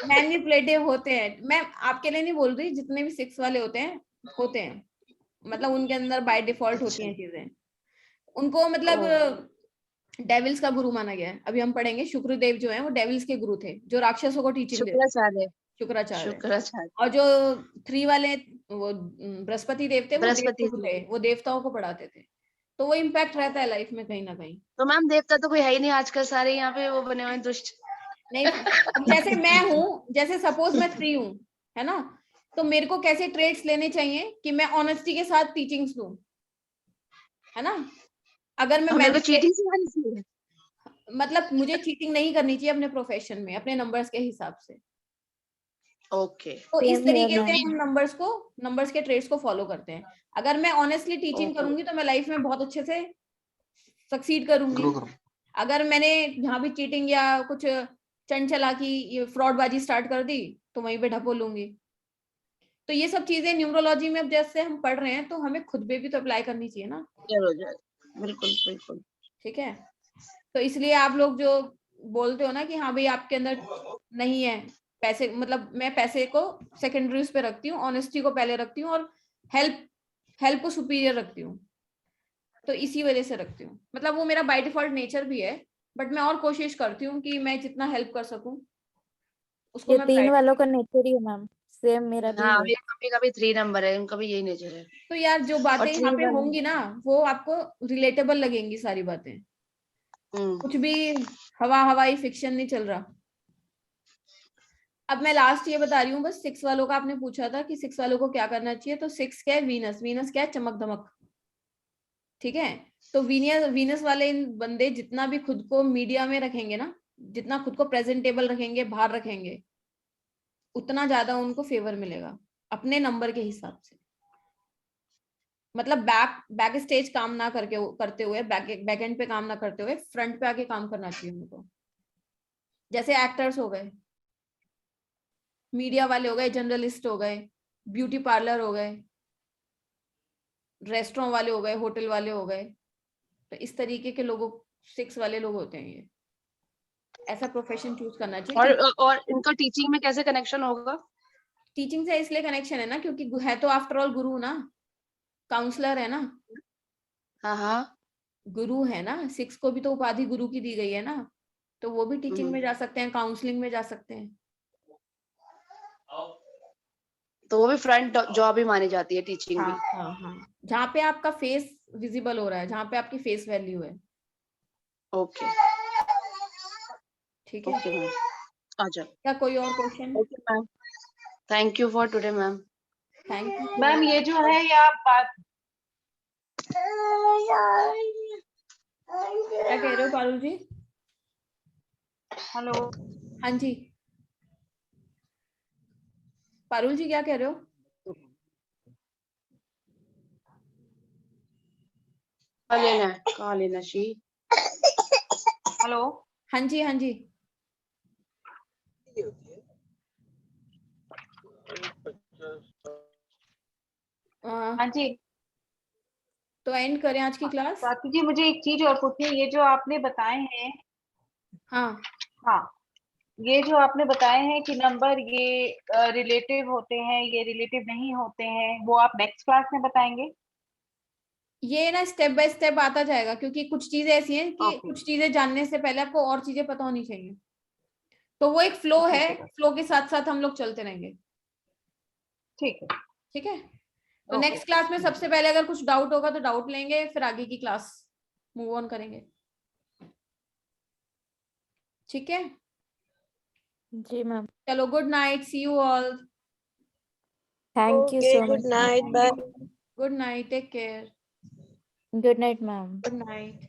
मैन्युपुलेटिव होते हैं। मैं आपके लिए नहीं बोल रही, जितने भी 6 वाले होते हैं, मतलब उनके अंदर बाय डिफॉल्ट होती हैं चीजें। उनको मतलब डेविल्स का गुरु माना गया है। अभी हम पढ़ेंगे, शुक्रदेव जो है वो डेविल्स के गुरु थे, जो राक्षसों को टीचिंग देते, शुक्राचार्य। शुक्राचार्य। शुक्राचार्य। और जो 3 वाले वो बृहस्पति देव थे, वो बृहस्पति देवगुरु जी। थे, वो देवताओं को पढ़ाते थे। तो वो इम्पैक्ट रहता है लाइफ में कहीं ना कहीं। तो मैम देवता तो कोई है ही नहीं आजकल, सारे यहाँ पे वो बने हुए हैं दुष्ट। नहीं, अब जैसे मैं हूँ, जैसे सपोज मैं 3 हूँ, है ना, तो मेरे को कैसे ट्रेड्स लेने चाहिए कि मैं ऑनेस्टी के साथ टीचिंग्स दूं, है ना। अगर मैं मेरे को चीटिंग सिखानी चाहिए। मतलब मुझे चीटिंग नहीं करनी चाहिए अपने प्रोफेशन में, अपने नंबर्स के हिसाब से। ओके तो इस Same here, तरीके से ma'am. हम नंबर्स के ट्रेड्स को फॉलो करते हैं। अगर मैं ऑनेस्टली टीचिंग ओके करूंगी तो मैं लाइफ में बहुत अच्छे से सक्सीड करूंगी। ग्रो करो। अगर मैंने यहाँ भी चीटिंग या कुछ चंड चालाकी, ये फ्रॉडबाजी स्टार्ट कर दी, तो वहीं पे ढपोलूंगी। तो ये सब चीजें न्यूमरोलॉजी में अब जैसे हम पढ़ रहे हैं, तो हमें खुद पे भी तो अप्लाई करनी चाहिए ना। जरूर बिल्कुल बिल्कुल। ठीक है, तो इसलिए आप लोग जो बोलते हो ना कि हाँ भाई आपके अंदर नहीं है पैसे, मतलब मैं पैसे को सेकेंडरी पे रखती हूँ, ऑनेस्टी को पहले रखती हूँ, और हेल्प को सुपीरियर रखती हूँ। तो इसी वजह से रखती हूँ, मतलब वो मेरा बाय डिफॉल्ट नेचर भी है, बट मैं और कोशिश करती हूँ कि मैं जितना हेल्प कर सकूं उसको ये मैं 3 वालों का नेचर ही है मैम, सेम मेरा भी हाँ है। मेरे मम्मी का भी 3 नंबर है, उनका भी यही नेचर है। तो यार जो और बातें यहाँ 3 पे होंगी ना, वो आपको रिलेटेबल लगेंगी सारी बातें, कुछ भी हवाई फिक्शन नहीं चल रहा। अब मैं लास्ट ये बता रही हूँ बस, 6 वालों का आपने पूछा था कि 6 वालों को क्या करना चाहिए, तो 6 क्या है, वीनस क्या है, चमक धमक। ठीक है, तो वीनस वाले इन बंदे जितना भी खुद को मीडिया में रखेंगे ना, जितना खुद को प्रेजेंटेबल रखेंगे, बाहर रखेंगे, उतना ज्यादा उनको फेवर मिलेगा अपने नंबर के हिसाब से। मतलब बैक स्टेज काम ना करते हुए, बैक एंड पे काम ना करते हुए फ्रंट पे आके काम करना चाहिए उनको। जैसे एक्टर्स हो गए, मीडिया वाले हो गए, जर्नलिस्ट हो गए, ब्यूटी पार्लर हो गए, रेस्टोरेंट वाले हो गए, होटल वाले हो गए, तो इस तरीके के लोगों 6 वाले लोग होते हैं ये। ऐसा प्रोफेशन चूज करना चाहिए। और इनका टीचिंग में कैसे कनेक्शन होगा? टीचिंग से इसलिए कनेक्शन है ना क्योंकि है तो आफ्टर ऑल गुरु ना, काउंसलर है ना, हाँ हाँ। गुरु है ना। 6 को भी तो उपाधि गुरु की दी गई है ना, तो वो भी टीचिंग में जा सकते हैं, काउंसलिंग में जा सकते हैं। तो वो भी फ्रंट जॉब ही मानी जाती है, टीचिंग भी। हाँ हाँ हाँ, जहाँ पे आपका फेस विजिबल हो रहा है, जहाँ पे आपकी फेस वैल्यू है। ओके ठीक है, ओके मैम, आ जाओ। क्या कोई और question? Okay ma'am, thank you for today ma'am. Thank you ma'am ये जो है ये आप बात क्या कह रहे हो पारुल जी? हेलो हाँ जी पारुल जी, क्या कह रहे हो? कहाँ लेना शी? हेलो हाँ जी हाँ जी। हाँ जी। तो एंड करें आज की क्लास? स्वाति जी मुझे एक चीज और पूछनी है, ये जो आपने बताए हैं, हाँ हाँ ये जो आपने बताए हैं कि नंबर ये रिलेटिव होते हैं, ये रिलेटिव नहीं होते हैं, वो आप नेक्स्ट क्लास में बताएंगे? ये ना स्टेप बाय स्टेप आता जाएगा, क्योंकि कुछ चीजें ऐसी हैं कि Okay. कुछ चीजें जानने से पहले आपको और चीजें पता होनी चाहिए। तो वो एक फ्लो ठीक है, है। फ्लो के साथ साथ हम लोग चलते रहेंगे। ठीक है। ठीक है, तो Okay. नेक्स्ट क्लास में सबसे पहले अगर कुछ डाउट होगा तो डाउट लेंगे, फिर आगे की क्लास मूव ऑन करेंगे। ठीक है, जी मैम, चलो good night, see you all. Thank you okay, so good much. Night, bye. Good night, take care, good night ma'am. Good night.